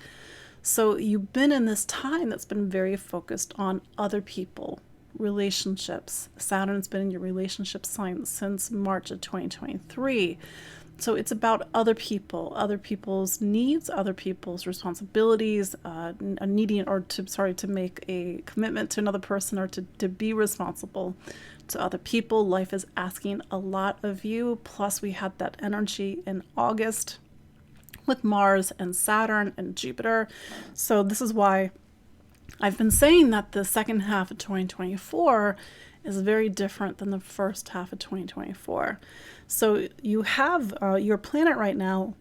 S1: So you've been in this time that's been very focused on other people, relationships. Saturn's been in your relationship sign since March of 2023. So it's about other people, other people's needs, other people's responsibilities, to make a commitment to another person or to be responsible to other people. Life is asking a lot of you. Plus we had that energy in August with Mars and Saturn and Jupiter. So this is why I've been saying that the second half of 2024 is very different than the first half of 2024. So you have your planet right now,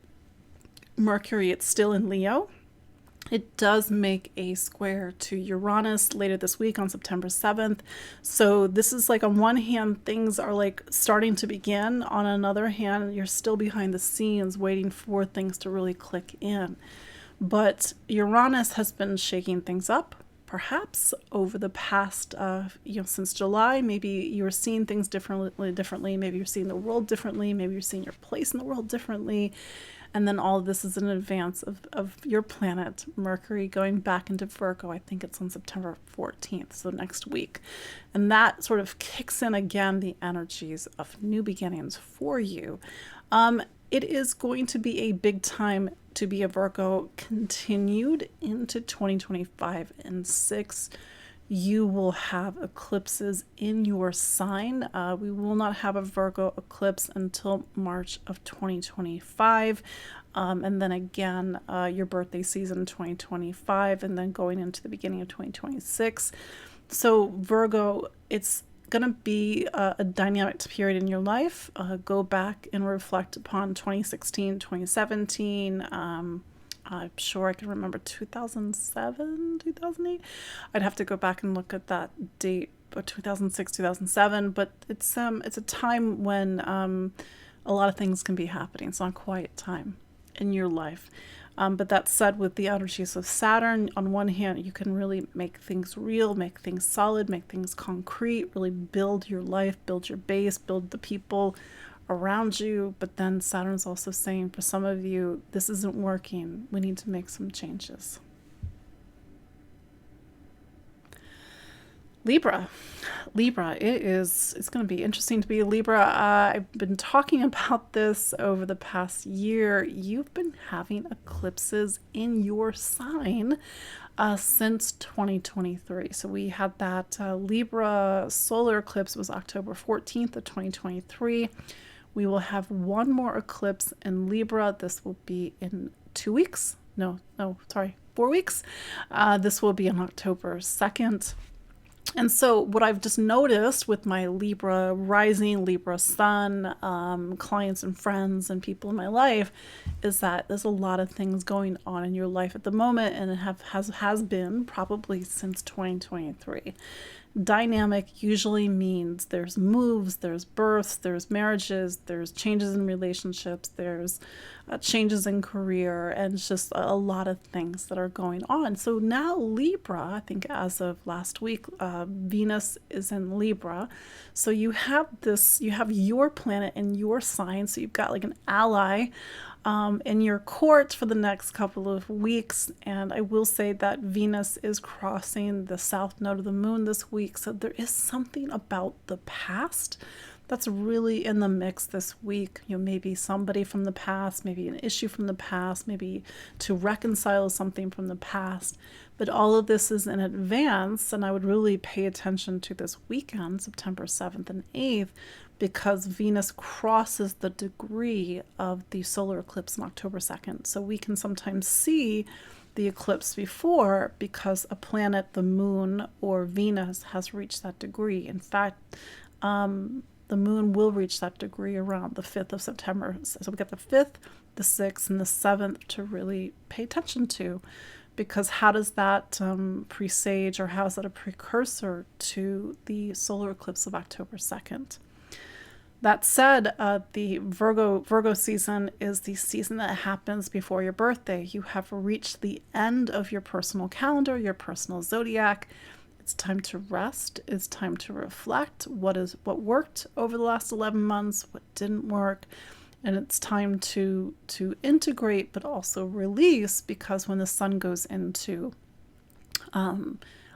S1: Mercury, it's still in Leo. It does make a square to Uranus later this week on September 7th. So this is like, on one hand, things are like starting to begin. On another hand, you're still behind the scenes waiting for things to really click in. But Uranus has been shaking things up, perhaps over the past, since July. Maybe you're seeing things differently. Maybe you're seeing the world differently. Maybe you're seeing your place in the world differently. And then all of this is in advance of your planet, Mercury, going back into Virgo. I think it's on September 14th, so next week. And that sort of kicks in again the energies of new beginnings for you. It is going to be a big time to be a Virgo, continued into 2025 and 6. You will have eclipses in your sign. We will not have a Virgo eclipse until March of 2025. And then again, your birthday season 2025, and then going into the beginning of 2026. So Virgo, it's going to be a dynamic period in your life. Go back and reflect upon 2016, 2017, I'm sure I can remember 2007, 2008. I'd have to go back and look at that date, but 2006, 2007. But it's a time when a lot of things can be happening. It's not a quiet time in your life. But that said, with the energies of Saturn, on one hand, you can really make things real, make things solid, make things concrete, really build your life, build your base, build the people around you. But then Saturn's also saying, for some of you, this isn't working. We need to make some changes. Libra, it's going to be interesting to be a Libra. I've been talking about this over the past year. You've been having eclipses in your sign since 2023. So we had that Libra solar eclipse was October 14th of 2023. We will have one more eclipse in Libra. This will be in 4 weeks. This will be on October 2nd. And so what I've just noticed with my Libra rising, Libra sun, clients and friends and people in my life is that there's a lot of things going on in your life at the moment, and it has been probably since 2023. Dynamic usually means there's moves, there's births, there's marriages, there's changes in relationships, there's changes in career, and it's just a lot of things that are going on. So now Libra, I think as of last week, Venus is in Libra. So you have your planet in your sign. So you've got like an ally in your court for the next couple of weeks. And I will say that Venus is crossing the south node of the moon this week. So there is something about the past that's really in the mix this week. Maybe somebody from the past, maybe an issue from the past, maybe to reconcile something from the past. But all of this is in advance, and I would really pay attention to this weekend, September 7th and 8th, because Venus crosses the degree of the solar eclipse on October 2nd. So we can sometimes see the eclipse before because a planet, the moon or Venus, has reached that degree. In fact, the moon will reach that degree around the 5th of September. So we got the 5th, the 6th, and the 7th to really pay attention to, because how does that presage, or how is that a precursor to the solar eclipse of October 2nd? That said, the Virgo season is the season that happens before your birthday. You have reached the end of your personal calendar, your personal zodiac. It's time to rest. It's time to reflect what worked over the last 11 months, what didn't work. And it's time to integrate, but also release, because when the sun goes into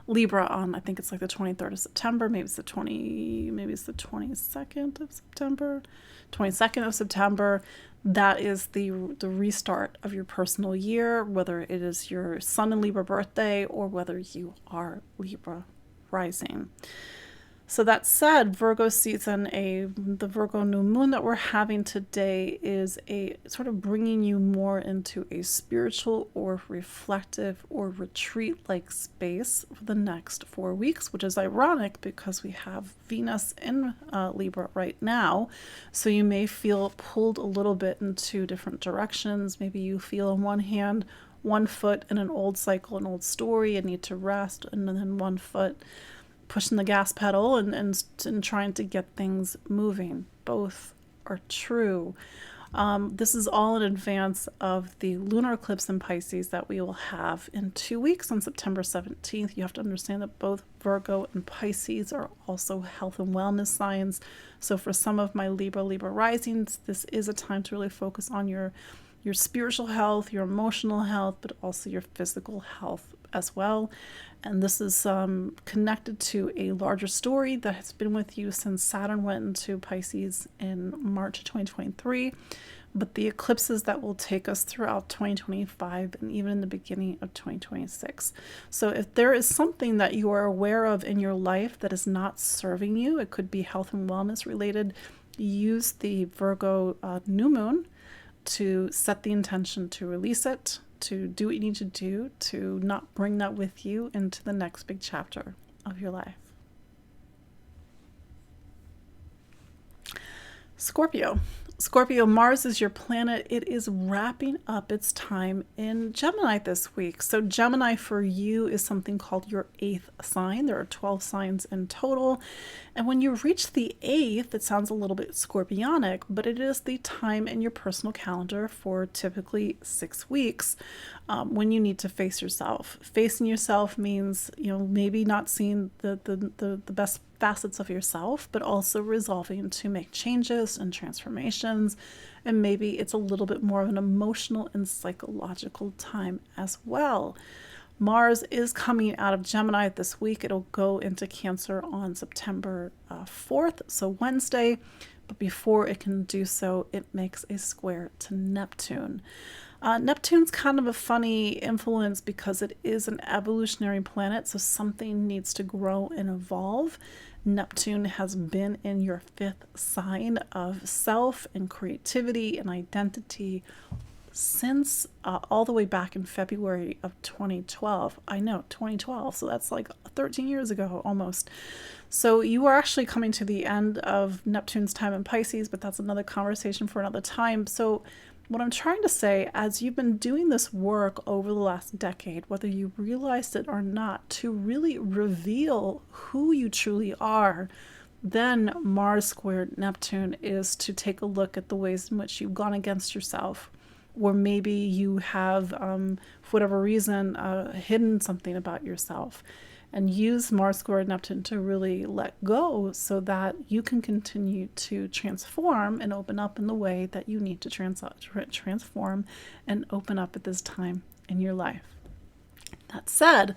S1: Libra on, I think it's like the 23rd of September, maybe it's the 22nd of September, 22nd of September, that is the restart of your personal year, whether it is your Sun in Libra birthday or whether you are Libra rising. So that said, Virgo season, the Virgo new moon that we're having today is a sort of bringing you more into a spiritual or reflective or retreat-like space for the next 4 weeks, which is ironic because we have Venus in Libra right now. So you may feel pulled a little bit in two different directions. Maybe you feel on one hand one foot in an old cycle, an old story, and need to rest, and then one foot pushing the gas pedal and trying to get things moving. Both are true. This is all in advance of the lunar eclipse in Pisces that we will have in 2 weeks on September 17th. You have to understand that both Virgo and Pisces are also health and wellness signs. So for some of my Libra risings, this is a time to really focus on your spiritual health, your emotional health, but also your physical health as well. And this is connected to a larger story that has been with you since Saturn went into Pisces in March of 2023, but the eclipses that will take us throughout 2025 and even in the beginning of 2026. So if there is something that you are aware of in your life that is not serving you, it could be health and wellness related, use the Virgo new moon to set the intention to release it, to do what you need to do to not bring that with you into the next big chapter of your life. Scorpio. Scorpio, Mars is your planet. It is wrapping up its time in Gemini this week. So Gemini for you is something called your 8th sign. There are 12 signs in total. And when you reach the 8th, it sounds a little bit scorpionic, but it is the time in your personal calendar for typically 6 weeks when you need to face yourself. Facing yourself means, maybe not seeing the best facets of yourself, but also resolving to make changes and transformations. And maybe it's a little bit more of an emotional and psychological time as well. Mars is coming out of Gemini this week. It'll go into Cancer on September 4th, so Wednesday. But before it can do so, it makes a square to Neptune. Neptune's kind of a funny influence because it is an evolutionary planet, so something needs to grow and evolve. Neptune has been in your 5th sign of self and creativity and identity since all the way back in February of 2012. I know, 2012, so that's like 13 years ago almost. So you are actually coming to the end of Neptune's time in Pisces, but that's another conversation for another time. So what I'm trying to say, as you've been doing this work over the last decade, whether you realized it or not, to really reveal who you truly are, then Mars squared Neptune is to take a look at the ways in which you've gone against yourself, or maybe you have, for whatever reason, hidden something about yourself. And use Mars squared Neptune to really let go so that you can continue to transform and open up in the way that you need to transform and open up at this time in your life. That said,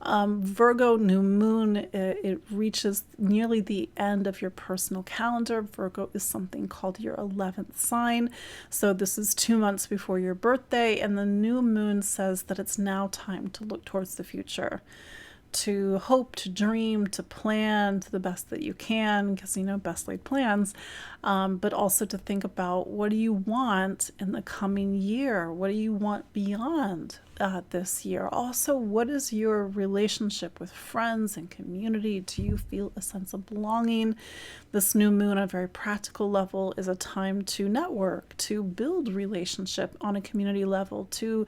S1: Virgo new moon, it reaches nearly the end of your personal calendar. Virgo is something called your 11th sign. So this is 2 months before your birthday, and the new moon says that it's now time to look towards the future, to hope, to dream, to plan to the best that you can, because best laid plans, but also to think about, what do you want in the coming year? What do you want beyond this year? Also, what is your relationship with friends and community? Do you feel a sense of belonging? This new moon on a very practical level is a time to network, to build relationship on a community level, to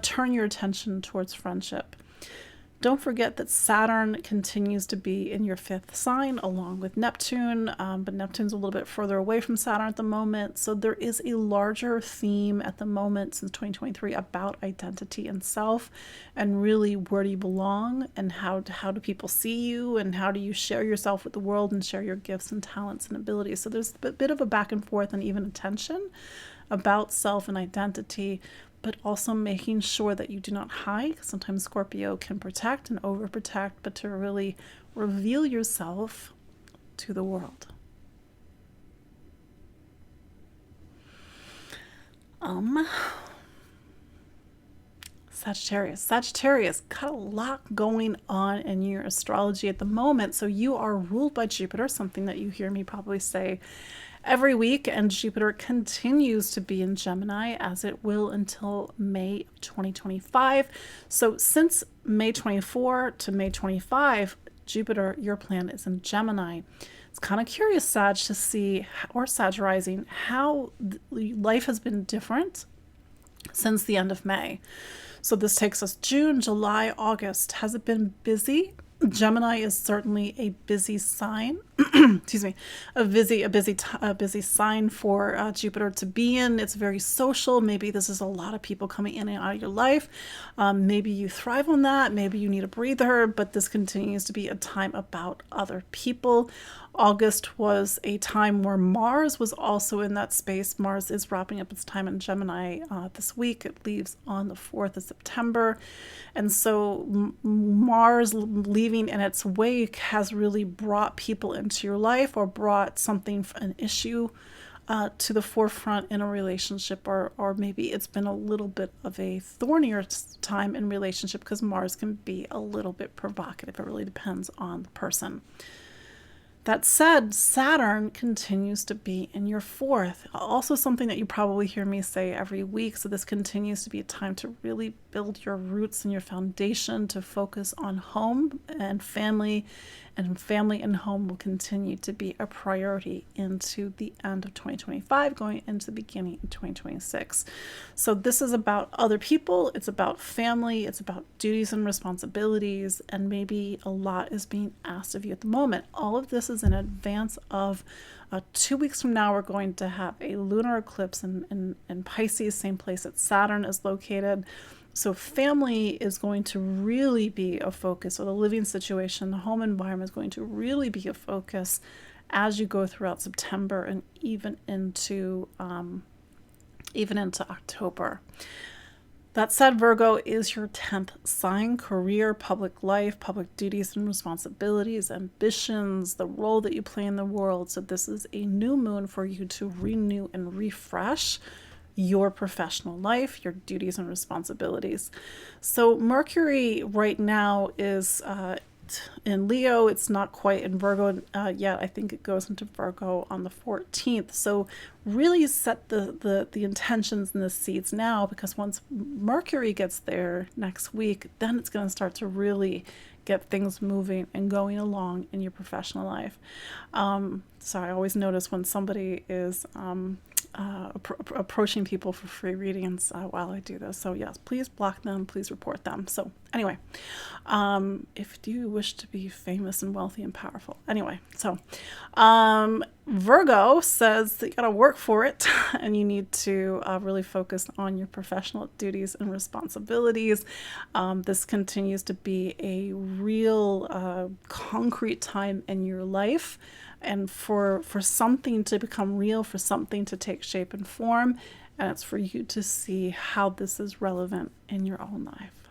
S1: turn your attention towards friendship. Don't forget that Saturn continues to be in your 5th sign along with Neptune, but Neptune's a little bit further away from Saturn at the moment. So there is a larger theme at the moment since 2023 about identity and self, and really where do you belong, and how do people see you, and how do you share yourself with the world and share your gifts and talents and abilities. So there's a bit of a back and forth and even a tension about self and identity, but also making sure that you do not hide. Sometimes Scorpio can protect and overprotect, but to really reveal yourself to the world. Sagittarius, got a lot going on in your astrology at the moment. So you are ruled by Jupiter, something that you hear me probably say every week, and Jupiter continues to be in Gemini, as it will until May of 2025. So since May 24 to May 25, Jupiter, your planet, is in Gemini. It's kind of curious, Sag, to see, or Sag rising, how life has been different since the end of May. So this takes us June, July, August. Has it been busy? Gemini is certainly a busy sign. Excuse me, a busy sign for Jupiter to be in. It's very social. Maybe this is a lot of people coming in and out of your life. Maybe you thrive on that. Maybe you need a breather, but this continues to be a time about other people. August was a time where Mars was also in that space. Mars is wrapping up its time in Gemini this week. It leaves on the 4th of September. And so Mars leaving in its wake has really brought people into your life, or brought something, an issue to the forefront in a relationship, or maybe it's been a little bit of a thornier time in relationship, because Mars can be a little bit provocative. It really depends on the person. That said, Saturn continues to be in your 4th. Also something that you probably hear me say every week. So this continues to be a time to really build your roots and your foundation, to focus on home and family. And family and home will continue to be a priority into the end of 2025, going into the beginning of 2026. So this is about other people. It's about family. It's about duties and responsibilities. And maybe a lot is being asked of you at the moment. All of this is in advance of 2 weeks from now. We're going to have a lunar eclipse in Pisces, same place that Saturn is located. So family is going to really be a focus, or the living situation, the home environment is going to really be a focus as you go throughout September and even into October. That said, Virgo is your 10th sign: career, public life, public duties and responsibilities, ambitions, the role that you play in the world. So this is a new moon for you to renew and refresh your professional life, your duties and responsibilities. So Mercury right now is in Leo. It's not quite in Virgo yet. I think it goes into Virgo on the 14th. So really set the intentions and the seeds now, because once Mercury gets there next week, then it's going to start to really get things moving and going along in your professional life. So I always notice when somebody is approaching people for free readings while I do this. So yes, please block them, please report them. So anyway, if you wish to be famous and wealthy and powerful. Anyway, so Virgo says that you gotta work for it and you need to really focus on your professional duties and responsibilities. This continues to be a real concrete time in your life. And for something to become real, for something to take shape and form, and it's for you to see how this is relevant in your own life.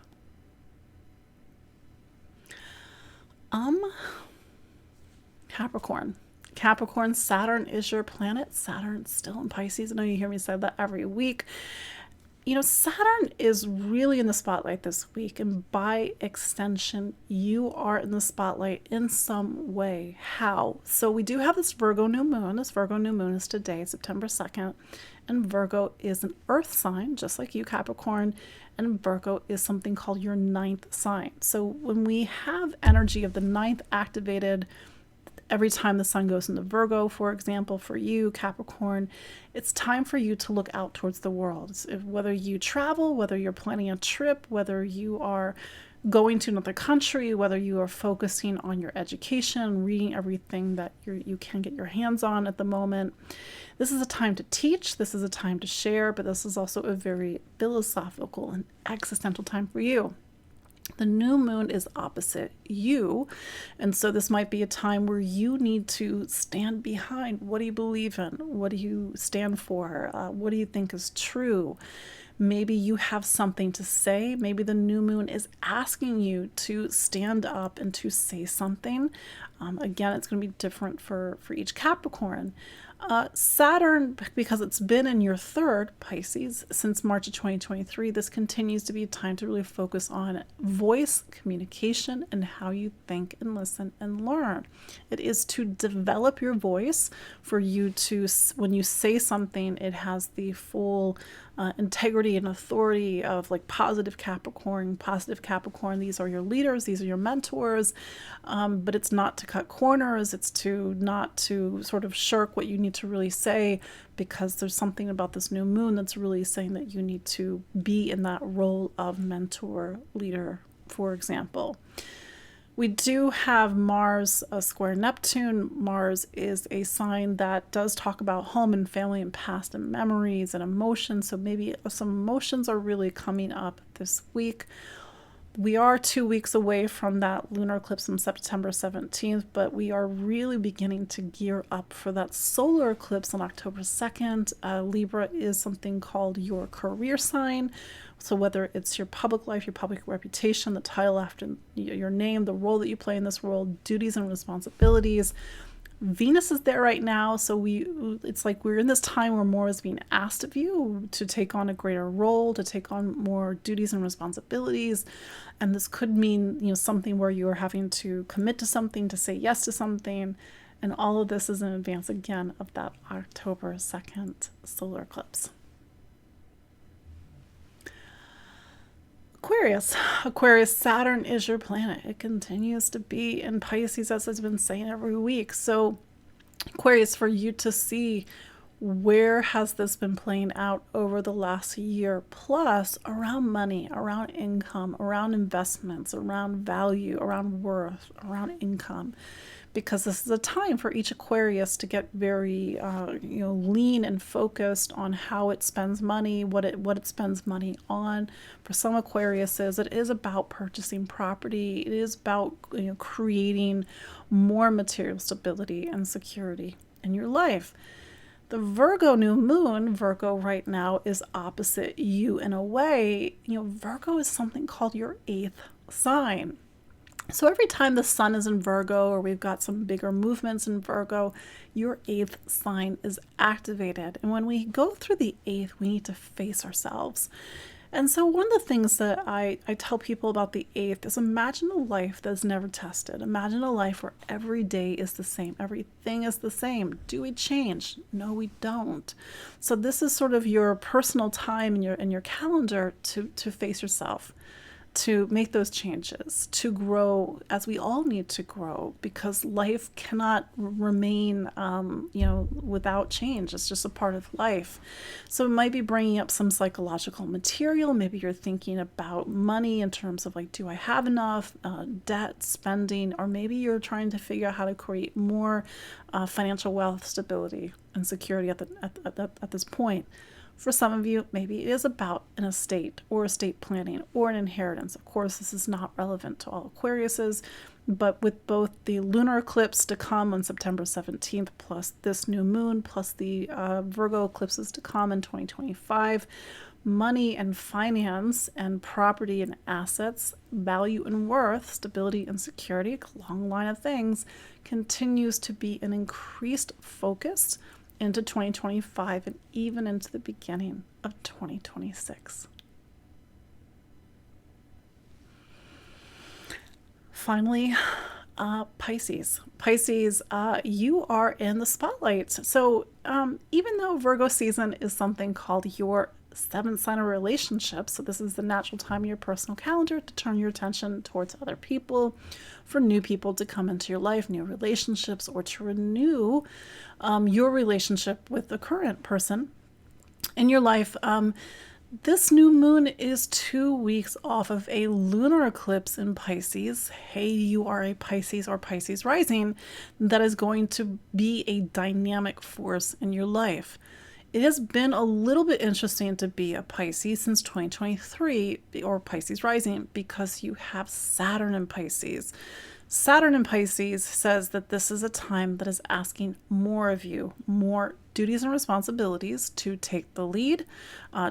S1: Capricorn, Saturn is your planet. Saturn's still in Pisces. I know you hear me say that every week. You know, Saturn is really in the spotlight this week, and by extension, you are in the spotlight in some way. How? So we do have this Virgo new moon. This Virgo new moon is today, September 2nd, and Virgo is an earth sign, just like you, Capricorn, and Virgo is something called your 9th sign. So when we have energy of the 9th activated every time the sun goes into Virgo, for example, for you, Capricorn, it's time for you to look out towards the world. Whether you travel, whether you're planning a trip, whether you are going to another country, whether you are focusing on your education, reading everything that you can get your hands on at the moment. This is a time to teach, this is a time to share, but this is also a very philosophical and existential time for you. The new moon is opposite you, and so this might be a time where you need to stand behind. What do you believe in? What do you stand for? What do you think is true? Maybe you have something to say. Maybe the new moon is asking you to stand up and to say something. Again, it's going to be different for each Capricorn. Saturn, because it's been in your 3rd, Pisces, since March of 2023, this continues to be a time to really focus on voice communication and how you think and listen and learn. It is to develop your voice for you to, when you say something, it has the full integrity and authority of like positive Capricorn. These are your leaders, these are your mentors, but it's not to cut corners. It's to not to sort of shirk what you need to really say, because there's something about this new moon that's really saying that you need to be in that role of mentor, leader, for example. We do have Mars square Neptune. Mars is a sign that does talk about home and family and past and memories and emotions. So maybe some emotions are really coming up this week. We are 2 weeks away from that lunar eclipse on September 17th, but we are really beginning to gear up for that solar eclipse on October 2nd. Libra is something called your career sign. So whether it's your public life, your public reputation, the title after your name, the role that you play in this world, duties and responsibilities. Venus is there right now, so it's like we're in this time where more is being asked of you to take on a greater role, to take on more duties and responsibilities. And this could mean, something where you are having to commit to something, to say yes to something. And all of this is in advance, again, of that October 2nd solar eclipse. Aquarius, Saturn is your planet. It continues to be in Pisces, as I've been saying every week. So Aquarius, for you to see where has this been playing out over the last year plus around money, around income, around investments, around value, around worth, around income. Because this is a time for each Aquarius to get very, lean and focused on how it spends money, what it spends money on. For some Aquariuses, it is about purchasing property. It is about creating more material stability and security in your life. The Virgo new moon, Virgo right now, is opposite you in a way. Virgo is something called your 8th sign. So every time the sun is in Virgo, or we've got some bigger movements in Virgo, your 8th sign is activated. And when we go through the 8th, we need to face ourselves. And so one of the things that I tell people about the 8th is imagine a life that's never tested. Imagine a life where every day is the same. Everything is the same. Do we change? No, we don't. So this is sort of your personal time in your calendar to face yourself, to make those changes, to grow, as we all need to grow, because life cannot remain, without change. It's just a part of life. So it might be bringing up some psychological material. Maybe you're thinking about money in terms of do I have enough, debt, spending, or maybe you're trying to figure out how to create more financial wealth, stability, and security at this point. For some of you, maybe it is about an estate or estate planning or an inheritance. Of course, this is not relevant to all Aquariuses, but with both the lunar eclipse to come on September 17th, plus this new moon, plus the Virgo eclipses to come in 2025, money and finance and property and assets, value and worth, stability and security, a long line of things, continues to be an increased focus into 2025 and even into the beginning of 2026. Finally, Pisces. Pisces, you are in the spotlight. So even though Virgo season is something called your 7th sign of relationships, so this is the natural time in your personal calendar to turn your attention towards other people, for new people to come into your life, new relationships, or to renew your relationship with the current person in your life. This new moon is 2 weeks off of a lunar eclipse in Pisces. Hey, you are a Pisces or Pisces rising, that is going to be a dynamic force in your life. It has been a little bit interesting to be a Pisces since 2023, or Pisces rising, because you have Saturn in Pisces. Saturn in Pisces says that this is a time that is asking more of you, more duties and responsibilities, to take the lead,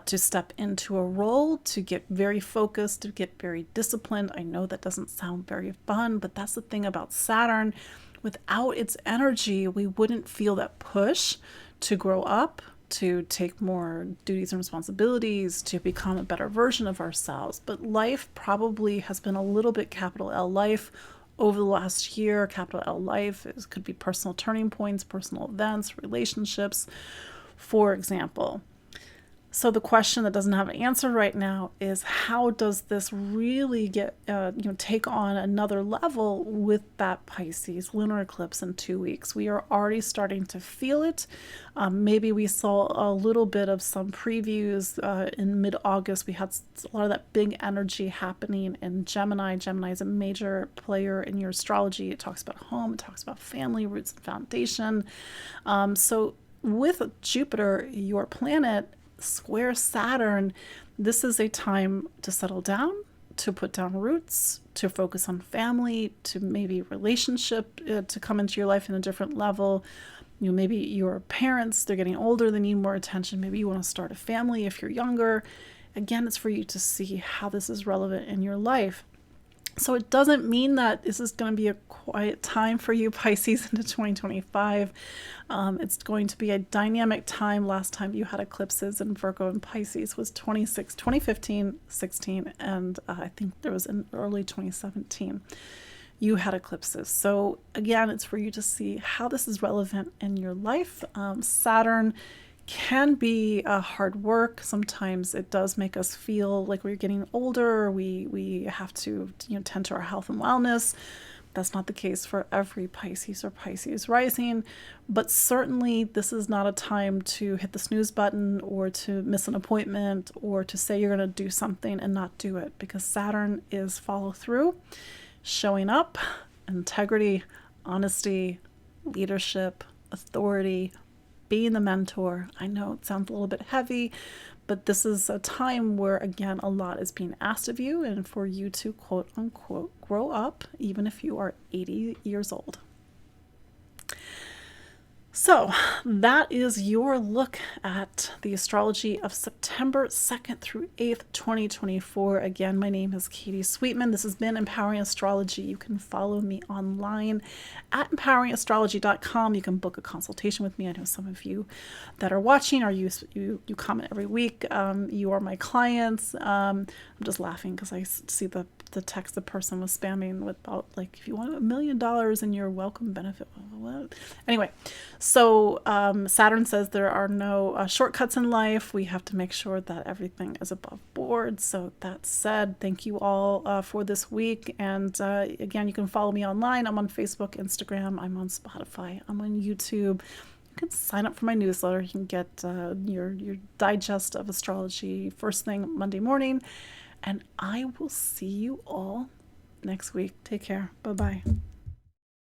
S1: to step into a role, to get very focused, to get very disciplined. I know that doesn't sound very fun, but that's the thing about Saturn. Without its energy, we wouldn't feel that push to grow up, to take more duties and responsibilities, to become a better version of ourselves. But life probably has been a little bit capital L life over the last year. Capital L life could be personal turning points, personal events, relationships, for example. So the question that doesn't have an answer right now is, how does this really get, take on another level with that Pisces lunar eclipse in 2 weeks? We are already starting to feel it. Maybe we saw a little bit of some previews in mid-August. We had a lot of that big energy happening in Gemini. Gemini is a major player in your astrology. It talks about home, it talks about family, roots and foundation. So with Jupiter, your planet, square Saturn, this is a time to settle down, to put down roots, to focus on family, to maybe relationship to come into your life in a different level. Maybe your parents, they're getting older, they need more attention. Maybe you want to start a family if you're younger. Again, it's for you to see how this is relevant in your life. So it doesn't mean that this is going to be a quiet time for you, Pisces, into 2025. It's going to be a dynamic time. Last time you had eclipses in Virgo and Pisces was 2015, 16, and I think there was in early 2017. You had eclipses. So again, it's for you to see how this is relevant in your life. Saturn can be hard work. Sometimes it does make us feel like we're getting older. We have to tend to our health and wellness. That's not the case for every Pisces or Pisces rising, but certainly this is not a time to hit the snooze button or to miss an appointment or to say you're going to do something and not do it, because Saturn is follow through, showing up, integrity, honesty, leadership, authority, being the mentor. I know it sounds a little bit heavy, but this is a time where, again, a lot is being asked of you and for you to, quote unquote, grow up, even if you are 80 years old. So that is your look at the astrology of September 2nd through 8th, 2024. Again, my name is Katie Sweetman. This has been Empowering Astrology. You can follow me online at empoweringastrology.com. You can book a consultation with me. I know some of you that are watching, or you comment every week. You are my clients. I'm just laughing because I see the text the person was spamming with about, like, if you want $1 million in your welcome benefit. What? Anyway, so Saturn says there are no shortcuts in life. We have to make sure that everything is above board. So that said, thank you all for this week. And again, you can follow me online. I'm on Facebook, Instagram. I'm on Spotify. I'm on YouTube. You can sign up for my newsletter. You can get your digest of astrology first thing Monday morning. And I will see you all next week. Take care. Bye-bye.